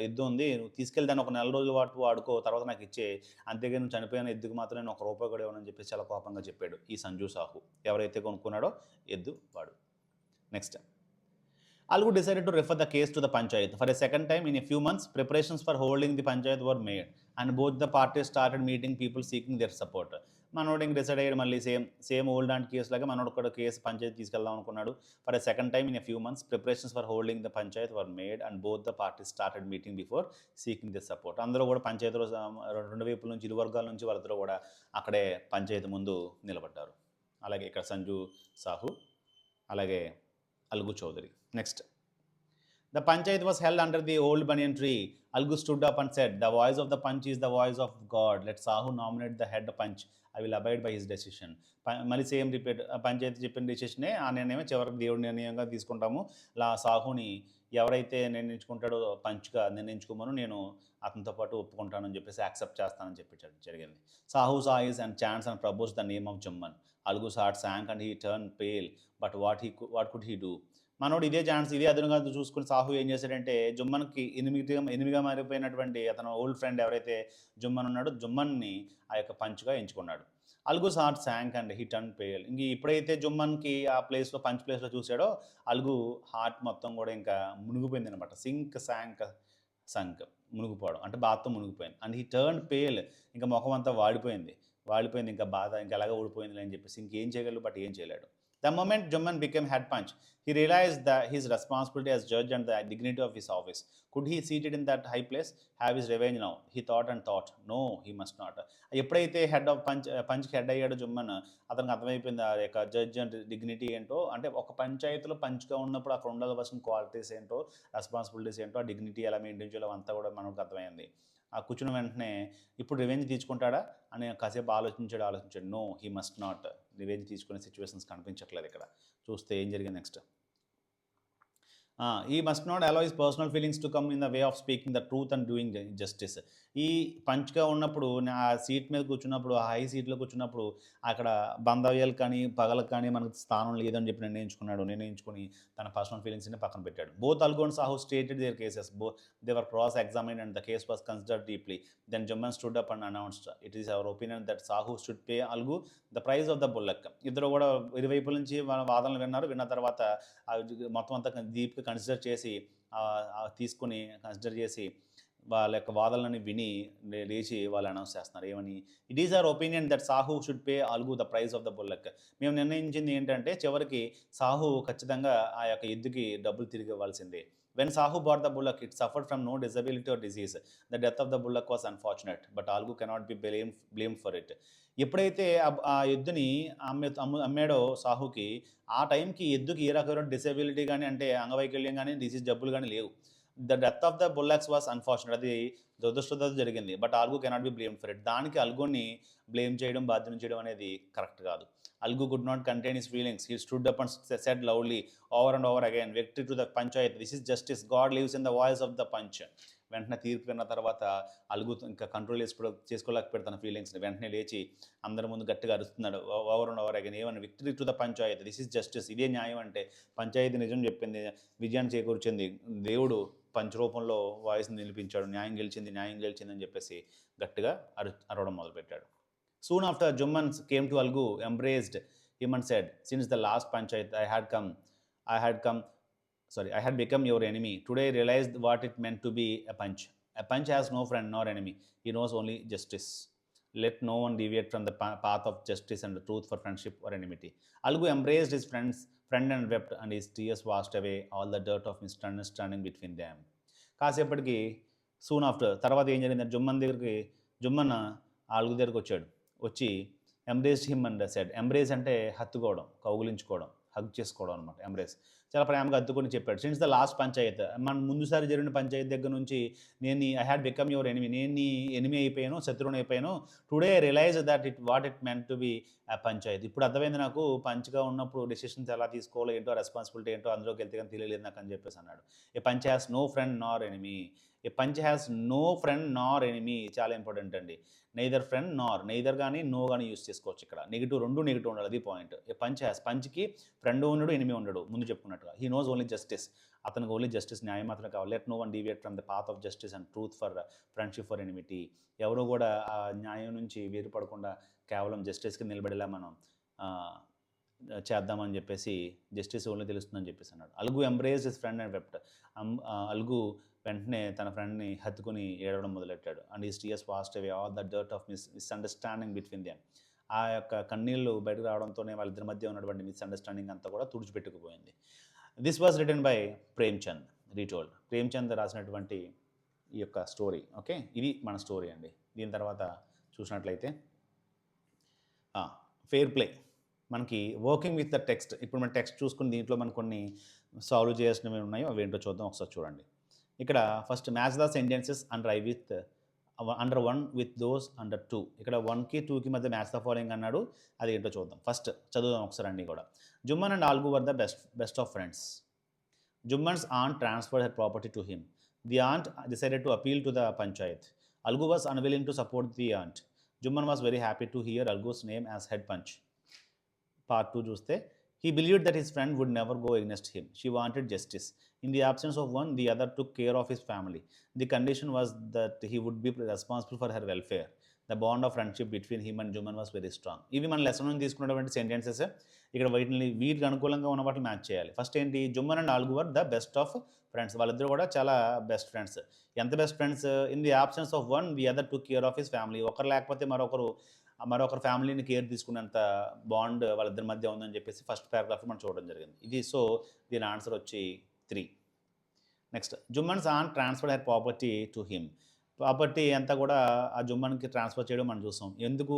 ఎద్దు ఉంది, నువ్వు తీసుకెళ్ళి దాన్ని ఒక నెల రోజుల పాటు వాడుకో, తర్వాత నాకు ఇచ్చేయి, అంతేగాని నువ్వు చనిపోయిన ఎద్దుకు మాత్రం నేను ₹1 కూడా ఇవ్వనని చెప్పేసి చాలా కోపంగా చెప్పాడు ఈ సంజు సాహు, ఎవరైతే కొనుక్కున్నాడో ఎద్దు వాడు. Next, Algu decided to refer the case to the Panchayat. For a second time in a few months, preparations for holding the Panchayat were made, and both the parties started meeting people seeking their support. మనోడు ఇంక decide అయ్యాడు, మళ్ళీ same old and case లాగా మనోడు కూడా case panchayat తీసుకెళ్దాం అనుకున్నాడు. For a second time in a few months preparations for holding the Panchayat were made and both the parties started meeting before seeking the support. అందరూ కూడా పంచాయతీలో రెండు వైపుల నుంచి, ఇరు వర్గాల నుంచి వాళ్ళిద్దరూ కూడా అక్కడే పంచాయతీ ముందు నిలబడ్డారు. అలాగే ఇక్కడ సంజు సాహు, అలాగే Algu Chowdary. Next, the panchayat was held under the old banyan tree. Algu stood up and said, the voice of the punch is the voice of God. Let Sahu nominate the head punch. I will abide by his decision. మళ్ళీ same repeat, panchayat చెప్పిన డిసిషనే ఆ నిర్ణయం చివరికి దేవుడి నిర్ణయంగా తీసుకుంటాము. సాహుని ఎవరైతే నిర్ణయించుకుంటాడో పంచ్గా నిర్ణయించుకోమను, నేను అతనితో పాటు ఒప్పుకుంటానని చెప్పేసి యాక్సెప్ట్ చేస్తానని చెప్పి జరిగింది. Sahu seize and chance and propose the name of Jumman. Algu's heart sank and he turn pale, but what could he do? మనోడు ఇదే ఛాన్స్, ఇదే అదునుగా చూసుకుని సాహు ఏం చేశాడంటే, జుమ్మన్కి ఎనిమిదిగా మారిపోయినటువంటి అతను ఓల్డ్ ఫ్రెండ్ ఎవరైతే జుమ్మన్ ఉన్నాడో జుమ్మన్ని ఆ యొక్క పంచ్గా ఎంచుకున్నాడు. Algu's heart sank and he turn pale. ఇంక ఎప్పుడైతే జుమ్మన్కి ఆ ప్లేస్లో పంచ్ ప్లేస్లో చూసాడో అల్గు హార్ట్ మొత్తం కూడా ఇంకా మునిగిపోయింది అనమాట. సంక్ మునిగిపోవడం అంటే బాధతో మునిగిపోయింది. అండ్ హీ టర్న్ పేల్, ఇంకా ముఖం అంతా వాడిపోయింది, ఇంకా బాధ ఇంకా ఎలాగ ఊడిపోయింది అని చెప్పేసి ఇంకేం చేయగలడు, బట్ ఏం చేయలేడు. The moment Jumman became head punch, he realized that his responsibility as judge and the dignity of his office. Could he, seated in that high place, have his revenge now? He thought and thought. No, he must not. ఎప్పుడైతే head of పంచ్కి head అయ్యాడు జుమ్మన్, అతనికి అర్థమైపోయింది ఆ యొక్క judge and dignity ఏంటో, అంటే ఒక పంచాయతీలో పంచ్గా ఉన్నప్పుడు అక్కడ ఉండవలసిన క్వాలిటీస్ ఏంటో, రెస్పాన్సిబిలిటీస్ ఏంటో, ఆ డిగ్నిటీ ఎలా మెయింటైన్ చేయాలో అంతా కూడా మనకు అర్థమైంది. ఆ కూర్చున్న వెంటనే ఇప్పుడు రివెంజ్ తీసుకుంటాడా అని కాసేపు ఆలోచించాడు. No, he must not. Revenge తీసుకునే సిచ్యువేషన్స్ కనిపించట్లేదు ఇక్కడ. చూస్తే ఏం జరిగింది next. He must not allow his personal feelings to come in the way of speaking the truth and doing justice. ఈ పంచ్గా ఉన్నప్పుడు ఆ సీట్ మీద కూర్చున్నప్పుడు, ఆ హై సీట్లో కూర్చున్నప్పుడు అక్కడ బంధవ్యాలు కానీ పగలకు కానీ మనకు స్థానం లేదని చెప్పి నిర్ణయించుకుని తన పర్సనల్ ఫీలింగ్స్ని పక్కన పెట్టాడు. Both Algu and Sahu stated their cases. They were cross examined and the case was considered deeply. Then Jumman stood up and announced, it is our opinion that Sahu should pay Algu the price of the bullock. ఇద్దరు కూడా ఇరువైపుల నుంచి వాదనలు విన్న తర్వాత మొత్తం అంతా డీప్గా కన్సిడర్ చేసి వాళ్ళ యొక్క వాదనలని విని లేచి వాళ్ళు అనౌన్స్ చేస్తున్నారు. ఏమని? It is our opinion that Sahu should pay Algu the price of the bullock. మేము నిర్ణయించింది ఏంటంటే చివరికి సాహు ఖచ్చితంగా ఆ యొక్క ఎద్దుకి డబ్బులు తిరిగి ఇవ్వాల్సిందే. When Sahu bought the bullock, it suffered from no disability or disease. The death of the bullock was unfortunate, but Algu cannot be blame for it. ఎప్పుడైతే ఆ ఎద్దుని అమ్మాడో సాహుకి, ఆ టైంకి ఎద్దుకి ఏ రకమైన డిసేబిలిటీ కానీ, అంటే అంగవైకల్యం కానీ, డిసీజ్ జబ్బులు కానీ లేవు. The death of the bullocks was unfortunate, అది దురదృష్టంతో జరిగింది. But Algu cannot be blame for it. దానికి అల్గుని బ్లేమ్ చేయడం, బాధ్యత చేయడం అనేది కరెక్ట్ కాదు. Algu could not contain his feelings. He stood up and said loudly over and over again, victory to the panchayat, this is justice, God lives in the voice of the panch. వెంటనే తీర్పు విన్న తర్వాత అలుగు ఇంకా కంట్రోల్ చేసుకోలేకపోయాడు తన ఫీలింగ్స్ని. వెంటనే లేచి అందరి ముందు గట్టిగా అరుస్తున్నాడు, ఓవర్ అండ్ ఓవర్ అగైన్, ఏమన్నా victory to the panchayat, this is justice, ఇదే న్యాయం అంటే, పంచాయతీ నిజం చెప్పింది, విజయాన్ని చేకూర్చింది, దేవుడు పంచ రూపంలో వాయిస్ని నిలిపించాడు, న్యాయం గెలిచింది అని చెప్పేసి గట్టిగా అరవడం మొదలుపెట్టాడు. Soon after, Jumman came to Algu, embraced him and said, since the last panchayat I had become your enemy. Today I realized what it meant to be a punch. A punch has no friend nor enemy. He knows only justice. Let no one deviate from the path of justice and the truth for friendship or enmity. Algu embraced his friend and wept, and his tears washed away all the dirt of misunderstanding between them. కాసేపటికి soon after తర్వాత ఏం జరిగిందంటే, జుమ్మన్ అలుగు దగ్గరికి వచ్చి embraced him and said. Embrace అంటే హత్తుకోవడం, కౌగులించుకోవడం, hug చేసుకోవడం అనమాట. ఎంబ్రేస్ చాలా ప్రేమగా హత్తుకొని చెప్పాడు. సిన్స్ ద లాస్ట్ పంచాయత్, మన ముందుసారి జరిగిన పంచాయత్ దగ్గర నుంచి I had become your enemy, నేను నీ ఎనిమీ అయిపోయాను, శత్రువుని అయిపోయాను. Today realise that what it meant to be panchayat. ఇప్పుడు అర్థమైంది నాకు, పంచ్గా ఉన్నప్పుడు డెసిషన్స్ ఎలా తీసుకోవాలో ఏంటో, రెస్పాన్సిబిలిటీ ఏంటో అందులోకి వెళ్తే కానీ తెలియలేదు నాకు అని చెప్పేసి అన్నాడు. A panch has no friend nor enemy. A panch has no friend nor enemy, చాలా ఇంపార్టెంట్ అండి. నైదర్ ఫ్రెండ్ నార్, నైదర్ కానీ నో కానీ యూస్ చేసుకోవచ్చు ఇక్కడ. నెగిటివ్, రెండు నెగిటివ్ ఉండాలి, అది పాయింట్. ఏ పంచ్ హ్యాస్, పంచ్కి ఫ్రెండ్ ఉండడు, ఎనిమీ ఉండడు, ముందు చెప్పుకున్నట్టుగా. హీ నోస్ ఓన్లీ జస్టిస్, అతనికి ఓన్లీ జస్టిస్, న్యాయం మాత్రమే కావాలి. Let no one deviate from the path of justice and truth for friendship for enmity. ఎవరు కూడా ఆ న్యాయం నుంచి వేరుపడకుండా కేవలం జస్టిస్కి నిలబడేలా మనం చేద్దామని చెప్పేసి, జస్టిస్ ఓన్లీ తెలుస్తుందని చెప్పేసి అన్నాడు. Algu embrace his friend and wept. Algu వెంటనే తన ఫ్రెండ్ని హత్తుకుని ఏడవడం మొదలెట్టాడు. And his tears washed away all the dirt of misunderstanding between them. ఆ యొక్క కన్నీళ్ళు బయటకు రావడంతోనే వాళ్ళిద్దరి మధ్య ఉన్నటువంటి మిస్అండర్స్టాండింగ్ అంతా కూడా తుడిచిపెట్టుకుపోయింది. This was written by Premchand, retold. Premchand రాసినటువంటి ఈ యొక్క స్టోరీ. ఓకే, ఇది మన స్టోరీ అండి. దీని తర్వాత చూసినట్లయితే ఫెయిర్ ప్లే, మనకి వర్కింగ్ విత్ ద టెక్స్ట్. ఇప్పుడు మన టెక్స్ట్ చూసుకుని దీంట్లో మనకు కొన్ని సాల్వ్ చేయాల్సినవి ఉన్నాయో అవి ఏంటో చూద్దాం, ఒకసారి చూడండి. ఇక్కడ first match the sentences under eye with under 1 with those under 2. ఇక్కడ 1కి 2కి మధ్య మ్యాచ్ ద ఫాలోయింగ్ అన్నాడు, అది ఏంటో చూద్దాం. ఫస్ట్ చదువుదాం ఒకసారి అన్నీ కూడా. Jumman and Algu were the best of friends. Jumman's aunt transferred her property to him. The aunt decided to appeal to the panchayat. Algu was unwilling to support the aunt. Jumman was very happy to hear Algu's name as head punch. Part 2 చూస్తే, he believed that his friend would never go against him. She wanted justice. In the absence of one, the other took care of his family. The condition was that he would be responsible for her welfare. The bond of friendship between him and Jumman was very strong. ఇవి మన lesson నుంచి తీసుకున్నటువంటి sentences. ఇక్కడ వీటికి అనుకూలంగా ఉన్న వాటిని match చేయాలి. ఫస్ట్ ఏంటి, Jumman and Algu were the best of friends. వాళ్ళిద్దరు కూడా చాలా బెస్ట్ ఫ్రెండ్స్. ఎంత best friends? In the absence of one, the other took care of his family. ఒకరు లేకపోతే మరొకరు ఫ్యామిలీని కేర్ తీసుకునేంత బాండ్ వాళ్ళిద్దరి మధ్య ఉందని చెప్పేసి ఫస్ట్ పారాగ్రాఫ్ మనం చూడడం జరిగింది. ఇది సో దీని ఆన్సర్ వచ్చి 3. Next, Jumman's aunt transferred her property to him. Property అంతా కూడా ఆ జుమ్మన్కి ట్రాన్స్ఫర్ చేయడం మనం చూసాం. ఎందుకు?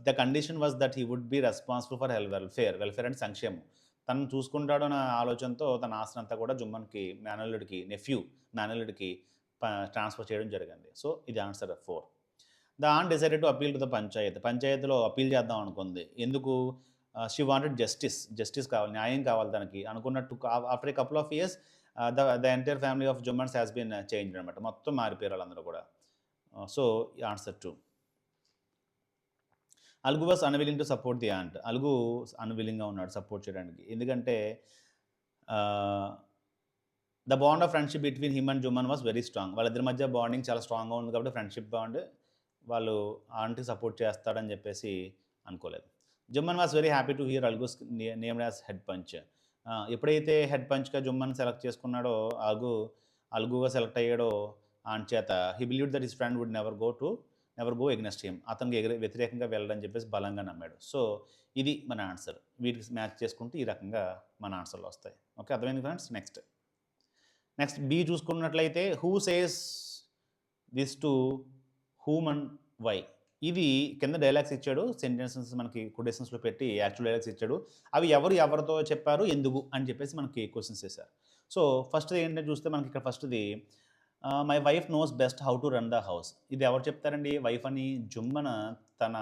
The condition was that he would be responsible for welfare అంటే సంక్షేమం. తను చూసుకుంటాడు అన్న ఆలోచనతో తన ఆస్తిని అంతా కూడా జుమ్మన్కి, మేనల్లుడికి ట్రాన్స్ఫర్ చేయడం జరిగింది. సో ఇది answer 4. The aunt decided to appeal to the పంచాయత్లో అపీల్ చేద్దాం అనుకుంది. ఎందుకు? షీ వాంటెడ్ జస్టిస్ కావాలి, న్యాయం కావాలి తనకి అనుకున్నట్టు. After a couple of years the entire family of Jumman's has been changed అనమాట. మొత్తం మారిపోయారు వాళ్ళందరూ కూడా. So answer 2. Algu was unwilling to support the aunt. Algu అన్విల్లింగ్గా ఉన్నాడు సపోర్ట్ చేయడానికి. ఎందుకంటే the bond of friendship between him and Jumman was very strong. వాళ్ళిద్దరి మధ్య బాండింగ్ చాలా స్ట్రాంగ్గా ఉంది కాబట్టి ఫ్రెండ్షిప్ బాండ్, వాళ్ళు ఆంట్కి సపోర్ట్ చేస్తాడని చెప్పేసి అనుకోలేదు. Jumman was very happy to hear Algu's named as head panch. ఎప్పుడైతే హెడ్ పంచ్గా జుమ్మన్ సెలెక్ట్ చేసుకున్నాడో, అల్గుగా సెలెక్ట్ అయ్యాడో ఆంట్ చేత, he believed that his friend would never go against him. అతనికి వ్యతిరేకంగా వెళ్ళడని చెప్పేసి బలంగా నమ్మాడు. సో ఇది మన ఆన్సర్. వీటికి మ్యాచ్ చేసుకుంటే ఈ రకంగా మన ఆన్సర్లు వస్తాయి. ఓకే, అర్థమైంది ఫ్రెండ్స్. నెక్స్ట్ బి చూసుకున్నట్లయితే, who says this to whom and why. ఇది కింద డైలాగ్స్ ఇచ్చాడు, సెంటెన్సెస్ మనకి కొటేషన్స్లో పెట్టి యాక్చువల్ డైలాగ్స్ ఇచ్చాడు. అవి ఎవరితో చెప్పారు, ఎందుకు అని చెప్పేసి మనకి క్వశ్చన్స్ వేశారు. సో ఫస్ట్ ఏంటంటే చూస్తే మనకి ఇక్కడ ఫస్ట్ది, my wife knows best how to run the house. ఇది ఎవరు చెప్తారండి? వైఫ్ అని జుమ్మన్ తన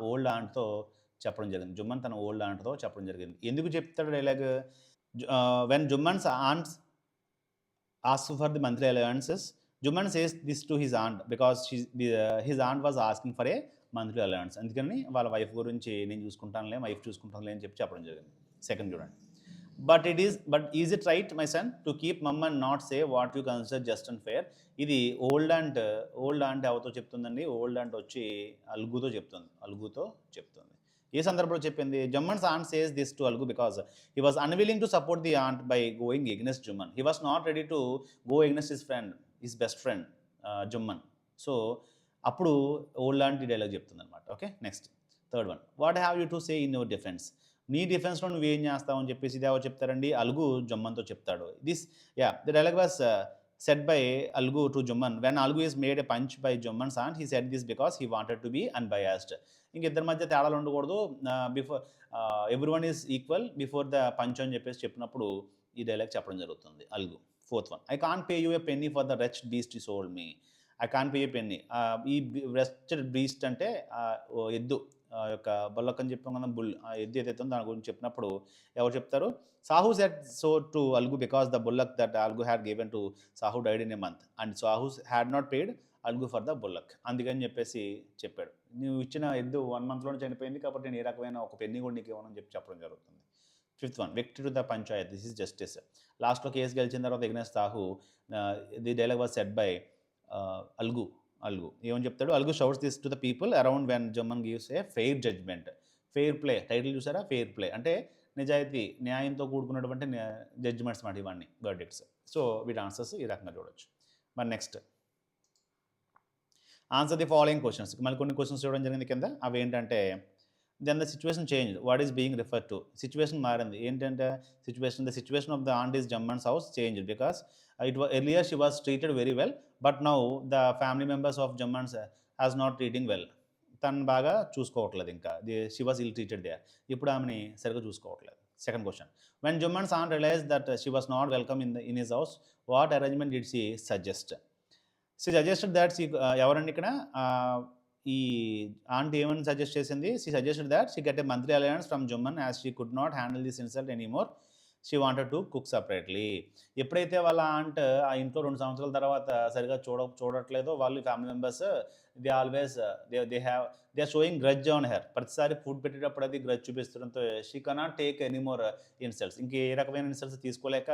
ఓల్డ్ ఆంట్తో చెప్పడం జరిగింది. ఎందుకు చెప్తాడు dialogue? When Jumman's aunts ask for the monthly allowances, Jumman says this to his aunt because his aunt was asking for a monthly allowance. అందుకని వాళ్ళ వైఫ్ గురించి నేను చూసుకుంటానులే, వైఫ్ చూసుకుంటానులే అని చెప్పడం జరిగింది. సెకండ్ చూడండి, but is it right my son to keep mum and not say what you consider just and fair. ఇది old aunt ఎవరితో చెప్తుందండి? ఓల్డ్ ఆంట్ వచ్చి అల్గుతో చెప్తుంది. ఏ సందర్భంలో చెప్పింది? Jumman's aunt says this to Algu because he was unwilling to support the aunt by going against Jumman. He was not ready to go against his best friend Jumman. So అప్పుడు old aunt ఈ dialogue చెప్తుంది అనమాట. Okay, next third one, what have you to say in your defence. నీ డిఫెన్స్లో నువ్వేం చేస్తావు అని చెప్పేసి ఇది ఎవరు చెప్తారండి? అల్గు జుమ్మన్తో చెప్తాడు. The dialogue was said by Algu to Jumman. When Algu is made a panch by Jumman's aunt, he said this because he wanted to be unbiased. ఇంకిద్దరి మధ్య తేడాలు ఉండకూడదు, every one is equal before the panch అని చెప్పినప్పుడు ఈ డైలాగ్ చెప్పడం జరుగుతుంది Algu. Fourth one, I can't pay you a penny for the wretch beast you sold me. I can't pay you penny. ఈ రెచ్ బీస్ట్ అంటే ఎద్దు, యొక్క బల్లక్ అని చెప్పాం కదా, బుల్ ఎద్దు ఏదైతే ఉందో దాని గురించి చెప్పినప్పుడు ఎవరు చెప్తారు? Sahu said so to Algu because the bullock that Algu had given to Sahu died in a month and Sahu had not paid Algu for the bullock. అందుకని చెప్పేసి చెప్పాడు, నువ్వు ఇచ్చిన ఎద్దు 1 monthలోనే చనిపోయింది కాబట్టి నేను ఏ రకమైన ఒక పెన్ని కూడా నీకు ఇవ్వనని చెప్పి చెప్పడం జరుగుతుంది. 5th one, victory to the panchayat, this is justice. లాస్ట్లో కేసు గెలిచిన తర్వాత against Sahu, the dialogue was said by Algu. ఏమని చెప్తాడు? Algu shouts this to the people around when Jumman gives a fair judgement. Fair play title చూసారా? ఫెయిర్ ప్లే అంటే నిజాయితీ, న్యాయంతో కూడుకున్నటువంటి judgements మాట ఇవన్నీ, వర్డిక్ట్స్. సో వీటి ఆన్సర్స్ ఈ రకంగా చూడొచ్చు. మరి next, answer the following questions. మళ్ళీ కొన్ని క్వశ్చన్స్ చూడడం జరిగింది కింద. అవి ఏంటంటే, then the situation change, what is being refer to. Situation మారింది. ఏంటంటే the situation of the aunt is Jumman's house change because earlier she was treated very well but now the family members of Jumman's has not treating well. తను బాగా చూసుకోవట్లేదు, ఇంకా she was ill treated there. ఇప్పుడు ఆమెని సరిగ్గా చూసుకోవట్లేదు. Second question, when Jumman's aunt realize that she was not welcome in his house, what arrangement did she suggest. She suggested that ఎవరండి ఇక్కడ ఈ ఆంటీ ఏమని సజెస్ట్ చేసింది? She suggested that she get a monthly allowance from Jumman as she could not handle this insult anymore, she wanted to cook separately. ఎప్పుడైతే వాళ్ళ aunt ఆ ఇంట్లో 2 సంవత్సరాల తర్వాత సరిగా చూడట్లేదో, వాళ్ళు family members they always they are showing grudge on her. ప్రతిసారి ఫుడ్ పెట్టేటప్పుడు అది గ్రడ్జ్ చూపిస్తుండడంతో she cannot take anymore insults. ఇంకే రకమైన ఇన్సల్ట్స్ తీసుకోలేక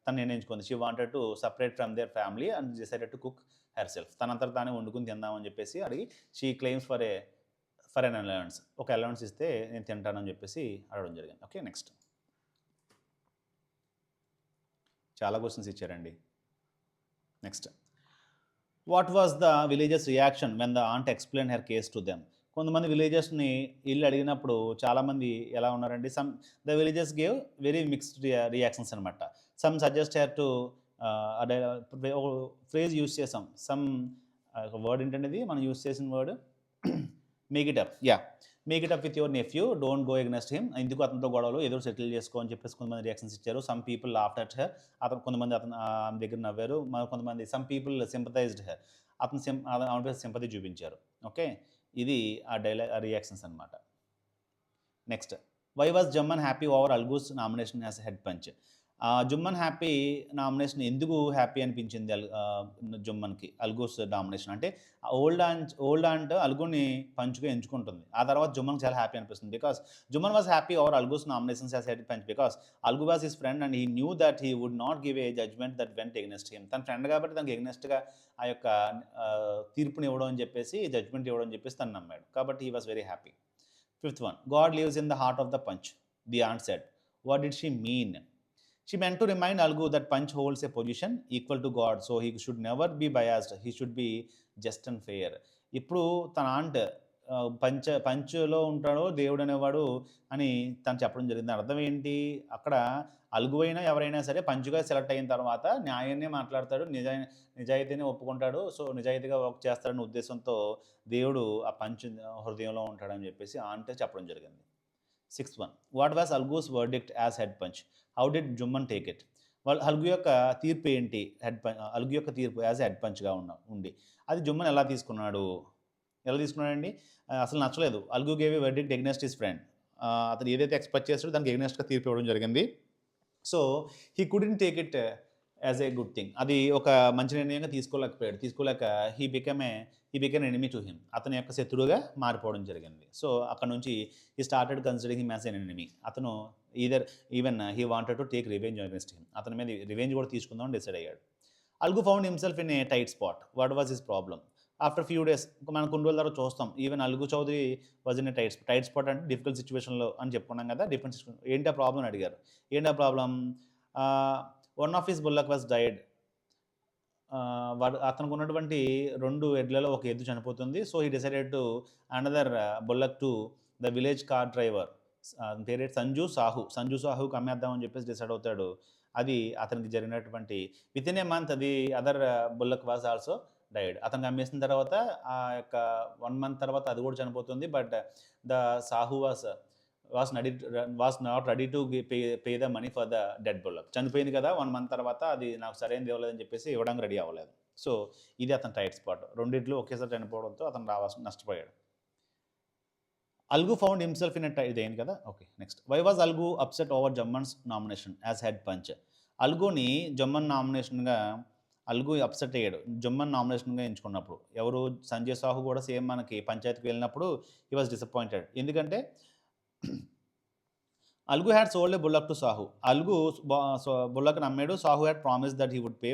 తను నిర్ణయించుకుంది. She wanted to separate from their family and decided to cook herself. తనంతట తానే వండుకుని తిందామని చెప్పేసి అడిగి, she claims for an allowance. ఒక అలవెన్స్ ఇస్తే నేను తింటానని చెప్పేసి అడగడం జరిగింది. Okay, next. చాలా క్వశ్చన్స్ ఇచ్చారండి. Next, what was the villages reaction when the aunt explain her case to them. కొంతమంది విలేజెస్ని ఇల్లు అడిగినప్పుడు చాలామంది ఎలా ఉన్నారండి, the villages gave very mixed reactions అనమాట. Some suggest her to phrase use చేసాం, వర్డ్ ఏంటనేది మనం యూస్ చేసిన word make it up. Make it up with your nephew, don't go against him. ఎందుకు అతనితో గొడవలు, ఏదో సెటిల్ చేసుకో అని చెప్పేసి కొంతమంది రియాక్షన్స్ ఇచ్చారు. Some people laughed at her, కొంతమంది ఆమె దగ్గర నవ్వారు. కొంతమంది సమ్ పీపుల్ సింపథైజ్డ్ హెర్, ఆమె సింపతి చూపించారు. ఓకే, ఇది ఆ రియాక్షన్స్ అనమాట. Next, why was Jumman happy over Algu's nomination as head panch. Jumman happy nomination ఎందుకు హ్యాపీ అనిపించింది జుమ్మన్కి? అల్గూస్ నామినేషన్ అంటే ఓల్డ్ ఆంట్ అల్గుని పంచుగా ఎంచుకుంటుంది. ఆ తర్వాత జుమ్మన్కి చాలా హ్యాపీ అనిపిస్తుంది because Jumman was happy over Algu's nominations as head panch because అల్గు was his friend and he knew that he would not give a judgment that went against him. తన ఫ్రెండ్ కాబట్టి తనకి ఎగ్నెస్ట్గా ఆ యొక్క తీర్పుని ఇవ్వడం అని చెప్పేసి, జడ్జ్మెంట్ ఇవ్వడం అని చెప్పేసి తను నమ్మాడు. కాబట్టి he was very happy. 5th one, God lives in the heart of the panch, the aunt said. What did she mean? She meant to remind Algu that Punch holds a position equal to God, so he should never be biased. He should be just and fair. ఇప్పుడు తన aunt పంచులో ఉంటాడో దేవుడు అనేవాడు అని తను చెప్పడం జరిగింది. అర్థం ఏంటి? అక్కడ అల్గు అయినా ఎవరైనా సరే పంచుగా సెలెక్ట్ అయిన తర్వాత న్యాయాన్నే మాట్లాడతాడు, నిజాయితీని ఒప్పుకుంటాడు. సో నిజాయితీగా వర్క్ చేస్తాడనే ఉద్దేశంతో దేవుడు ఆ పంచు హృదయంలో ఉంటాడని చెప్పేసి ఆంట్ చెప్పడం జరిగింది. 6th one, what was Algu's verdict as head panch, how did Jumman take it. Algu యొక్క తీర్పు ఏంటి? అల్గు యొక్క తీర్పు యాజ్ హెడ్ పంచ్గా ఉండి అది జుమ్మన్ ఎలా తీసుకున్నాడండి? అసలు నచ్చలేదు. Algu gave a verdict against his friend. అతను ఏదైతే ఎక్స్పెక్ట్ చేస్తాడో దానికి ఎగ్నెస్ట్గా తీర్పు ఇవ్వడం జరిగింది. So he couldn't take it as a good thing. అది ఒక మంచి నిర్ణయంగా తీసుకోలేక he became enemy to him. అతని యొక్క శత్రువుగా మారిపోవడం జరిగింది. సో అక్కడ నుంచి he started considering him as an enemy. అతను even he wanted to take revenge against him. అతని మీద రివెంజ్ కూడా తీసుకుందామని డిసైడ్ అయ్యాడు. అల్గు found himself in a tight spot. What was his problem? After few days మనం కొన్ని రోజుల తర్వాత చూస్తాం, even Algu Chaudhary was in a tight spot అంటే డిఫికల్ట్ సిచ్యువేషన్లో అని చెప్పుకున్నాం కదా. డిఫరెంట్ సిచ్యువేషన్ ఏంటి ఆ ప్రాబ్లం అని అడిగారు. ఏంటి ఆ ప్రాబ్లం? One of his bullock was died. అతనికి ఉన్నటువంటి 2 ఎడ్లలో ఒక ఎద్దు చనిపోతుంది. So he decided to another bullock to the village car driver, పేరేట్ సంజు సాహుకి అమ్మేద్దామని చెప్పేసి డిసైడ్ అవుతాడు. అది అతనికి జరిగినటువంటి విత్ ఇన్ ఏ మంత్ అది other bullock was also died. అతనికి అమ్మేసిన తర్వాత ఆ యొక్క 1 month తర్వాత అది కూడా చనిపోతుంది. But the Sahu was not ready to pay the money for the dead bullock. చనిపోయింది కదా 1 month తర్వాత, అది నాకు సరైనది ఇవ్వలేదని చెప్పేసి ఇవ్వడానికి రెడీ అవ్వలేదు. సో ఇది అతని టైట్ స్పాట్. రెండిట్లు ఒకేసారి చనిపోవడంతో అతను నష్టపోయాడు. Algu found himself in a ఇదేంటి కదా okay next why was Algu upset over Jumman's nomination as head panch అల్గుని జమ్మన్ నామినేషన్గా అల్గు అప్సెట్ అయ్యాడు జమ్మన్ నామినేషన్గా ఎంచుకున్నప్పుడు ఎవరు సంజయ్ సాహు కూడా సేమ్ మనకి పంచాయతీకి వెళ్ళినప్పుడు హీ వాజ్ డిసప్పాయింటెడ్ ఎందుకంటే Algu had sold a bullock to Sahu Algu bullock నమ్మాడు Sahu had promise that he would pay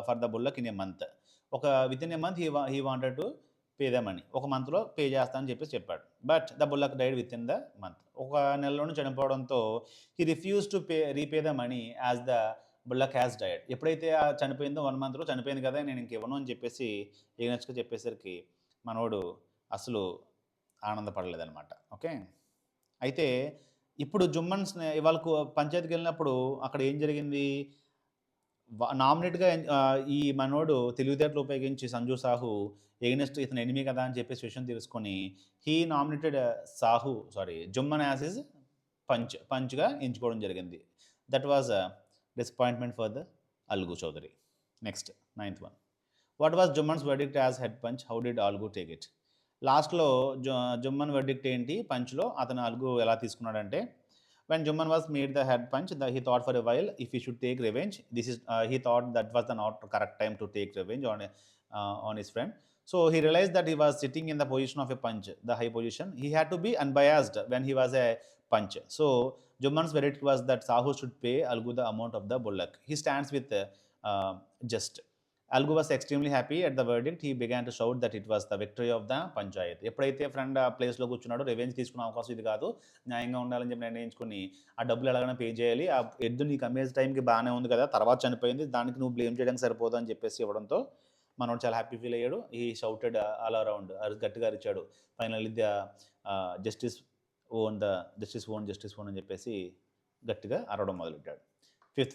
for the bullock in a month ఒక with in a month he wanted to pay the money ఒక మంత్లో pay చేస్తానని చెప్పేసి చెప్పాడు but the bullock died with in the month ఒక నెలలోనే చనిపోవడంతో he refuse to repay the money as the bullock has died ఎప్పుడైతే చనిపోయిందో 1 మంత్లో చనిపోయింది కదా నేను ఇంకెవను అని చెప్పేసి ఏగనెస్ట్గా చెప్పేసరికి మనోడు అసలు ఆనందపడలేదన్నమాట ఓకే అయితే ఇప్పుడు జుమ్మన్స్ ఇవాళ పంచాయతీకి వెళ్ళినప్పుడు అక్కడ ఏం జరిగింది నామినేట్గా ఈ మనోడు తెలివితేటలు ఉపయోగించి సంజు సాహు ఎగ్నెస్ట్ ఇతను ఎనిమి కదా అని చెప్పేసి విషయం తెలుసుకొని he nominated Jumman as his పంచ్గా ఎంచుకోవడం జరిగింది that was disappointment for the Algu Chowdary next 9th one what was Jumman's verdict as head panch how did Algu take it లాస్ట్లో జుమ్మన్ వర్డిక్ట్ ఏంటి పంచ్లో అతను అల్గు ఎలా తీసుకున్నాడంటే when Juman was made the head punch, he thought for a while if he should take revenge. He thought that was the not correct time to take revenge on his friend. So he realized that he was sitting in the position of a punch, the high position. He had to be unbiased when he was a punch. So Juman's verdict was that Sahu should pay Algu the amount of the bullock. He stands with just. Algu was extremely happy at the verdict he began to shout that it was the victory of the panchayat ఎప్పుడైతే friend ఆ ప్లేస్లో కూర్చున్నాడో revenge తీసుకునే అవకాశం ఇది కాదు న్యాయంగా ఉండాలని చెప్పి నిర్ణయించుకుని ఆ డబ్బులు ఎలాగైనా పే చేయాలి ఆ ఎద్దు నీకు అమ్మేజ్ టైంకి బాగానే ఉంది కదా తర్వాత చనిపోయింది దానికి నువ్వు బ్లేమ్ చేయడానికి సరిపోదు అని చెప్పేసి ఇవ్వడంతో మనోడు చాలా హ్యాపీ ఫీల్ అయ్యాడు ఈ షౌటెడ్ ఆల్ అరౌండ్ గట్టిగా అరిచాడు ఫైనల్లీ ద జస్టిస్ ఓన్ అని చెప్పేసి గట్టిగా అరవడం మొదలెట్టాడు 10th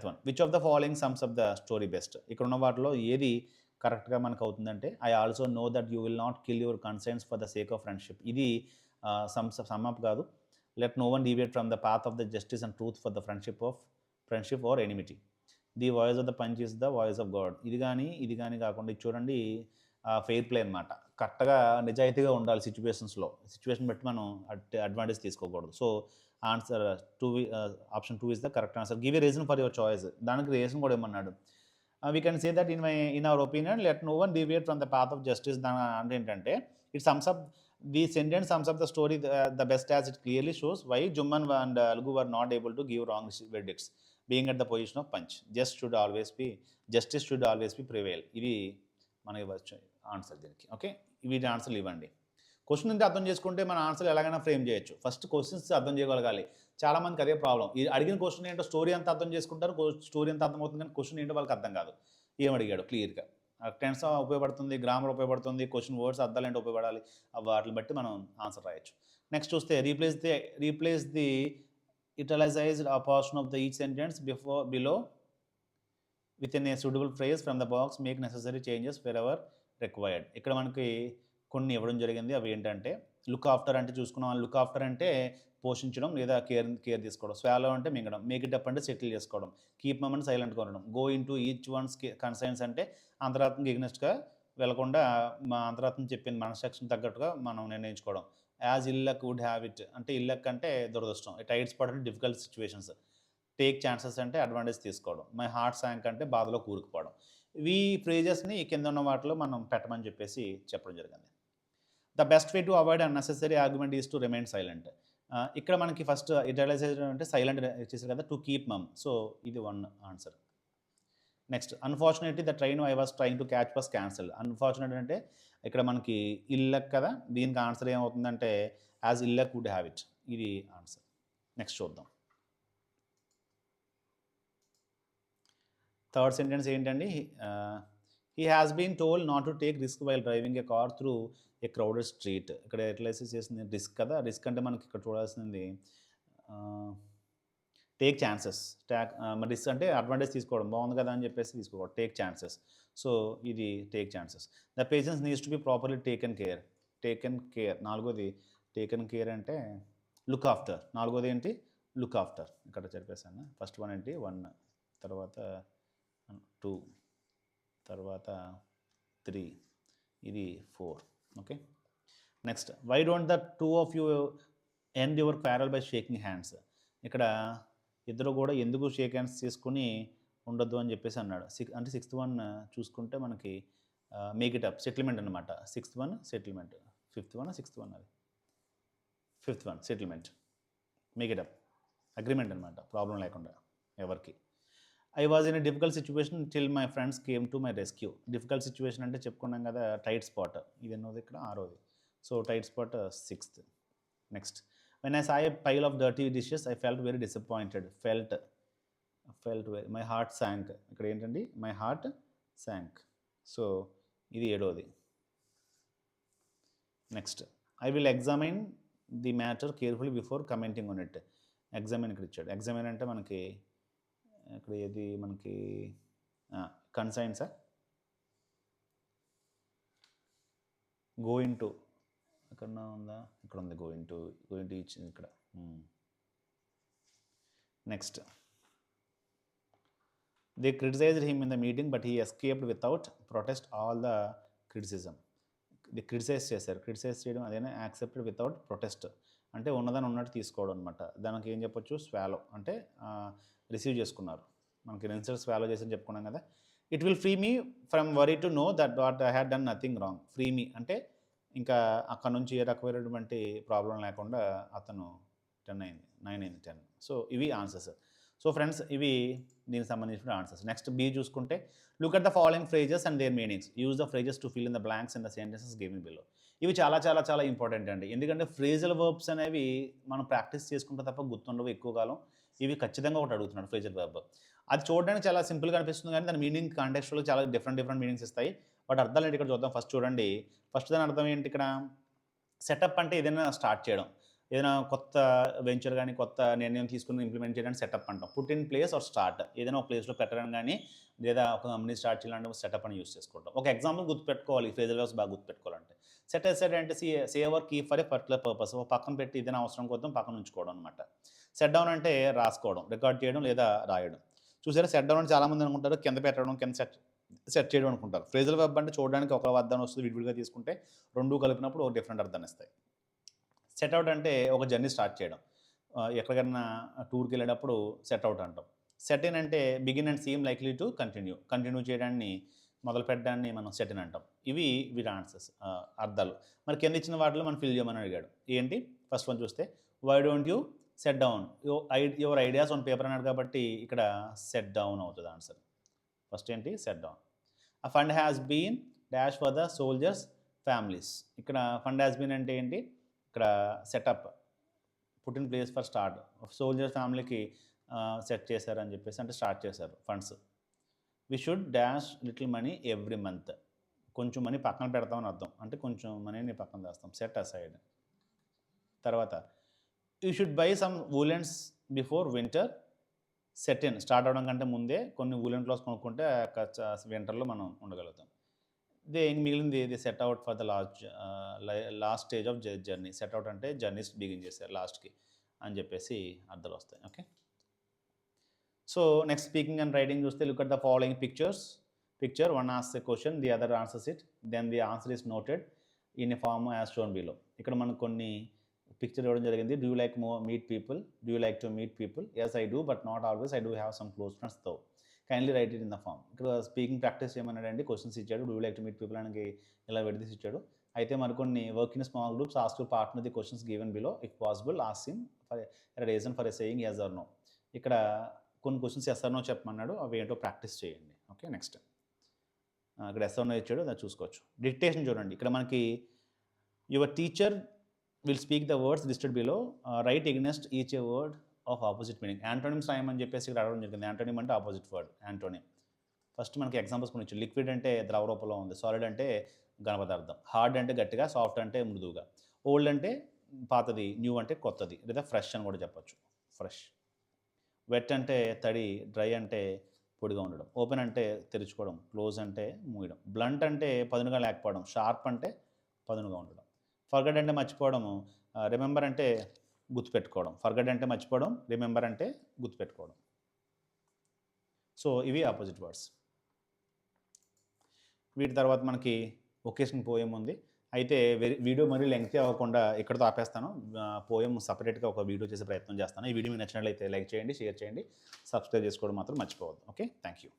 one which of the following sums of the story best ఇక్కడ ఉన్న వాటిలో ఏది కరెక్ట్గా మనకు అవుతుందంటే I also know that you will not kill your concerns for the sake of friendship ఇది సమ్అప్ కాదు let no one deviate from the path of the justice and truth for the friendship or enmity the voice of the panch is the voice of God ఇది కానీ కాకుండా ఇది చూడండి fair play అనమాట కరెక్ట్గా నిజాయితీగా ఉండాలి సిచ్యువేషన్ బట్టి మనం అడ్వాంటేజ్ తీసుకోకూడదు so answer option 2 is the correct answer give a reason for your choice దానికి రీజన్ కూడా ఏమన్నాడు we can say that in our opinion let no one deviate from the path of justice దాని అంటే ఏంటంటే it sums up the sentence sums up the story the best as it clearly shows why Jumman and Algu were not able to give wrong verdicts being at the position of punch justice should always be prevail ఇది మనకి answer దీనికి okay వీటి ఆన్సర్లు ఇవ్వండి question నుంచి అర్థం చేసుకుంటే మన ఆన్సర్ ఎలాగైనా ఫ్రేమ్ చేయొచ్చు ఫస్ట్ క్వశ్చన్స్ అర్థం చేయగలగాలి చాలామందికి అదే ప్రాబ్లం ఈ అడిగిన క్వశ్చన్ ఏంటో స్టోరీ అంతా అర్థం చేసుకుంటారు స్టోరీ అంతా అర్థమవుతుంది కానీ క్వశ్చన్ ఏంటో వాళ్ళకి అర్థం కాదు ఏం అడిగాడు క్లియర్గా టెన్స్ ఉపయోగపడుతుంది గ్రామర్ ఉపయోగపడుతుంది క్వశ్చన్ వర్డ్స్ అర్థాలు ఏంటో ఉపయోగపడాలి వాటిని బట్టి మనం ఆన్సర్ రాయొచ్చు నెక్స్ట్ చూస్తే replace the italicised portion of the each sentence below with in a suitable phrase from the box make necessary changes wherever required ఇక్కడ మనకి కొన్ని ఇవ్వడం జరిగింది అవి ఏంటంటే లుక్ ఆఫ్టర్ అంటే చూసుకున్నాం లుక్ ఆఫ్టర్ అంటే పోషించడం లేదా కేర్ తీసుకోవడం స్వాలో అంటే మింగడం మేక్ ఇట్ అప్ అంటే సెటిల్ చేసుకోవడం కీప్ మమ్ అంటే సైలెంట్గా ఉండడం go in to each one's conscience అంటే అంతరాత్మకి ఎగ్నెస్ట్గా వెళ్లకుండా మా అంతరాత్మ చెప్పిన మనస్సాక్షిని తగ్గట్టుగా మనం నిర్ణయించుకోవడం as ill luck would have it అంటే ఇల్లక్ అంటే దురదృష్టం టైట్స్ పడడం డిఫికల్ట్ సిచ్యువేషన్స్ టేక్ ఛాన్సెస్ అంటే అడ్వాంటేజ్ తీసుకోవడం మై హార్ట్ శాంక్ అంటే బాధలో కూరుకుపోవడం ఈ ఫ్రేజెస్ని కింద ఉన్న వాటిలో మనం పెట్టమని చెప్పేసి చెప్పడం జరిగింది the best way to avoid unnecessary argument is to remain silent ఇక్కడ మనకి ఫస్ట్ ఇటలైజేషన్ అంటే సైలెంట్ చేశారు కదా టు కీప్ మమ్ సో ఇది 1 answer next unfortunately the train I was trying to catch was cancel unfortunate అంటే ఇక్కడ మనకి ఇల్లక్ కదా దీనికి ఆన్సర్ ఏమవుతుందంటే as ill luck would have it ఇది ఆన్సర్ నెక్స్ట్ చూద్దాం థర్డ్ సెంటెన్స్ ఏంటండి he has been told not to take risk while driving a car through a crowded street ఇక్కడ ఎట్లైసెస్ చేసింది రిస్క్ కదా రిస్క్ అంటే మనకి ఇక్కడ చూడాల్సింది టేక్ ఛాన్సెస్ రిస్క్ అంటే అడ్వాంటేజ్ తీసుకోవడం బాగుంది కదా అని చెప్పేసి తీసుకోవడం టేక్ ఛాన్సెస్ సో ఇది take chances the patience needs to be properly taken care నాలుగోది టేకెన్ కేర్ అంటే లుక్ ఆఫ్టర్ నాలుగోది ఏంటి లుక్ ఆఫ్టర్ ఇక్కడ చెప్పేసాను ఫస్ట్ 1 ఏంటి 1 తర్వాత 2 తర్వాత 3 ఇది 4 okay next why don't the two of you end your quarrel by shaking hands. ఇక్కడ ఇద్దరు కూడా ఎందుకు షేక్ హ్యాండ్స్ తీసుకుని ఉండొద్దు అని చెప్పేసి అన్నాడు. అంటే సిక్స్త్ వన్ చూసుకుంటే మనకి మేక్ ఇట్ అప్ సెటిల్మెంట్ అనమాట. Sixth one settlement, fifth one sixth one, అది fifth one settlement, make it up agreement అనమాట, ప్రాబ్లం లేకుండా ఎవరికి. I was in a difficult situation till my friends came to my rescue. Difficult situation అంటే చెప్పుకున్నాం కదా, tight spot, ఇది ఎన్నోది ఇక్కడ ఆరోది. So tight spot sixth. Next when I saw a pile of dirty dishes I felt very disappointed. Felt very, my heart sank. ఇక్కడ ఏంటండి, my heart sank. So ఇది ఏడోది. Next I will examine the matter carefully before commenting on it. Examine ఇక్కడ ఇచ్చాడు. Examine అంటే మనకి ఇక్కడ ఏది మనకి కన్సైన్సా, గోయింగ్ టు ఎక్కడ ఉందా, ఇక్కడ ఉంది గోయింగ్ టు ఇచ్చింది ఇక్కడ. Next they criticised him in the meeting but he escaped without protest all the criticism. The criticise చేశారు, క్రిటిసైజ్ చేయడం అదేనా, యాక్సెప్టెడ్ వితౌట్ ప్రొటెస్ట్ అంటే ఉన్నదాన్ని ఉన్నట్టు తీసుకోవడం అనమాట. దానికి ఏం చెప్పొచ్చు, స్వాలో అంటే రిసీవ్ చేసుకున్నారు. మనకి రెన్సర్ స్వాలో చేసి చెప్పుకున్నాం కదా. It will free me from worry to know that what I had done nothing wrong. Free me అంటే ఇంకా అక్కడ నుంచి ఏ రకమైనటువంటి ప్రాబ్లం లేకుండా అతను 10 అయింది, 9 అయింది, 10. సో ఇవి ఆన్సర్స్. సో ఫ్రెండ్స్ ఇవి దీనికి సంబంధించిన ఆన్సర్స్. నెక్స్ట్ బి చూసుకుంటే look at the following phrases and their meanings, use the phrases to fill in the blanks in the sentences given below. ఇవి చాలా చాలా చాలా ఇంపార్టెంట్ అండి, ఎందుకంటే ఫ్రేజల్ వర్బ్స్ అనేవి మనం ప్రాక్టీస్ చేసుకుంటే తప్ప గుర్తుండవు ఎక్కువ కాలం. ఇవి ఖచ్చితంగా ఒకటి అడుగుతున్నాడు ఫ్రేజల్ వర్బ్. అది చూడడానికి చాలా సింపుల్గా అనిపిస్తుంది కానీ దాని మీనింగ్ కాంటెక్స్ట్లో చాలా డిఫరెంట్ మీనింగ్స్ ఇస్తాయి. బట్ అర్థాలు ఏంటి ఇక్కడ చూద్దాం. ఫస్ట్ చూడండి, ఫస్ట్ దాని అర్థం ఏంటి ఇక్కడ, సెటప్ అంటే ఏదైనా స్టార్ట్ చేయడం, ఏదైనా కొత్త వెంచర్ కానీ కొత్త నిర్ణయం తీసుకుని ఇంప్లిమెంట్ చేయడానికి సెటప్ అంటాం. Put in place or start, ఏదైనా ఒక ప్లేస్లో పెట్టడం కానీ లేదా ఒక కంపెనీ స్టార్ట్ చేయాలంటే సెటప్ అని యూస్ చేసుకుంటాం. ఒక ఎగ్జాంపుల్ గుర్తుపెట్టుకోవాలి, ఫ్రేజల్ వర్బ్స్ బాగా గుర్తుపెట్టుకోవాలంటే. సెట్ అసైడ్ అంటే save or keep for a particular purpose, ఒక పక్కన పెట్టి ఏదైనా అవసరం కోసం పక్కన ఉంచుకోవడం అనమాట. సెట్ డౌన్ అంటే రాసుకోవడం, రికార్డ్ చేయడం లేదా రాయడం. చూసారా, సెట్ డౌన్ అంటే చాలామంది అనుకుంటారు కింద పెట్టడం, కింద సెట్ చేయడం అనుకుంటారు. ఫ్రేజల్ వర్బ్ అంటే చూడడానికి ఒక అర్థం వస్తుంది, విడివిడిగా తీసుకుంటే రెండు కలిపినప్పుడు ఒక డిఫరెంట్ అర్థాన్ని ఇస్తాయి. సెట్ అవుట్ అంటే ఒక జర్నీ స్టార్ట్ చేయడం, ఎక్కడికైనా టూర్కి వెళ్ళేటప్పుడు సెట్ అవుట్ అంటాం. సెట్ ఇన్ అంటే begin and seem likely to continue చేయడాన్ని, మొదలు పెట్టడాన్ని మనం సెట్ ఇన్ అంటాం. ఇవి వీటి ఆన్సర్స్, అర్థాలు. మరి కింద ఇచ్చిన వాటిలో మనం ఫిల్ చేయమని అడిగాడు. ఏంటి, ఫస్ట్ వన్ చూస్తే why don't you set down your ideas on paper అన్నాడు కాబట్టి ఇక్కడ సెట్ డౌన్ అవుతుంది ఆన్సర్. ఫస్ట్ ఏంటి, set down. A fund has been dash for the soldiers families. ఇక్కడ ఫండ్ హ్యాస్ బీన్ అంటే ఏంటి, ఇక్కడ setup, put in place for start, soldiers ఫ్యామిలీకి సెట్ చేశారని చెప్పేసి అంటే స్టార్ట్ చేశారు funds. We should dash little money every month, కొంచెం మనీ పక్కన పెడతామని అర్థం, అంటే కొంచెం మనీని పక్కన చేస్తాం, సెట్ అసైడ్. తర్వాత you should buy some woollens before winter set in, start అవడం కంటే ముందే కొన్ని వూలెన్ క్లాత్స్ కొనుక్కుంటే వింటర్లో మనం ఉండగలుగుతాం. మిగిలింది ఇది set out for the last stage of journey. Set out అంటే జర్నీస్ బిగిన్ చేశారు లాస్ట్కి అని చెప్పేసి అర్థాలు వస్తాయి. Okay, so next speaking and writing చూస్తే look at the following picture one asks a question, the other answers it, then the answer is noted in a form as shown below. ఇక్కడ మనకు కొన్ని పిక్చర్ ఇవ్వడం జరిగింది. Do you like meet people, do you like to meet people, yes I do but not always, I do have some close friends too, kindly write it in the form. ఇక్కడ speaking practice చేయమన్నాడండి, questions ఇచ్చాడు, do you like to meet people అని ఇలా విడదీసి ఇచ్చాడు. అయితే మరికొన్ని work in small groups, ask your partner the questions given below, if possible ask him for a reason for a saying yes or no. ఇక్కడ కొన్ని questions yes or no చెప్పమన్నాడు, అవి ఏంటో ప్రాక్టీస్ చేయండి. ఓకే, నెక్స్ట్ ఇక్కడ yes or no ఇచ్చాడు, అది చూసుకోవచ్చు. డిక్టేషన్ చూడండి, ఇక్కడ మనకి your teacher will speak the words listed below, right against each A word of opposite meaning. Antonyms రాయమని చెప్పేసి ఇక్కడ అడగడం జరిగింది. యాంటోనిమ్ అంటే ఆపోజిట్ వర్డ్, యాంటోనిమ్. ఫస్ట్ మనకి ఎగ్జాంపుల్స్ కొన్ని ఇచ్చారు. లిక్విడ్ అంటే ద్రవ రూపంలో ఉంది, సాలిడ్ అంటే ఘన పదార్థం, హార్డ్ అంటే గట్టిగా, సాఫ్ట్ అంటే మృదువుగా, ఓల్డ్ అంటే పాతది, న్యూ అంటే కొత్తది లేదా ఫ్రెష్ అని కూడా చెప్పచ్చు, ఫ్రెష్. వెట్ అంటే తడి, డ్రై అంటే పొడిగా ఉండడం, ఓపెన్ అంటే తెరుచుకోవడం, క్లోజ్ అంటే మూయడం, బ్లంట్ అంటే పదునుగా లేకపోవడం, షార్ప్ అంటే పదునుగా ఉండడం, ఫర్గెట్ అంటే మర్చిపోవడము, రిమెంబర్ అంటే గుర్తుపెట్టుకోవడం. ఫర్గెట్ అంటే మర్చిపోవడం, రిమెంబర్ అంటే గుర్తుపెట్టుకోవడం. సో ఇవి ఆపోజిట్ వర్డ్స్. వీటి తర్వాత మనకి ఒకేషన్ పోయం ఉంది. అయితే వీడియో మరీ లెంగ్తీ అవ్వకుండా ఇక్కడితో ఆపేస్తాను. పోయెమ్ సెపరేట్‌గా ఒక వీడియో చేసే ప్రయత్నం చేస్తాను. ఈ వీడియో మీకు నచ్చినట్లయితే లైక్ చేయండి, షేర్ చేయండి, సబ్స్క్రైబ్ చేసుకోవడం మాత్రం మర్చిపోవద్దు. ఓకే. Thank you.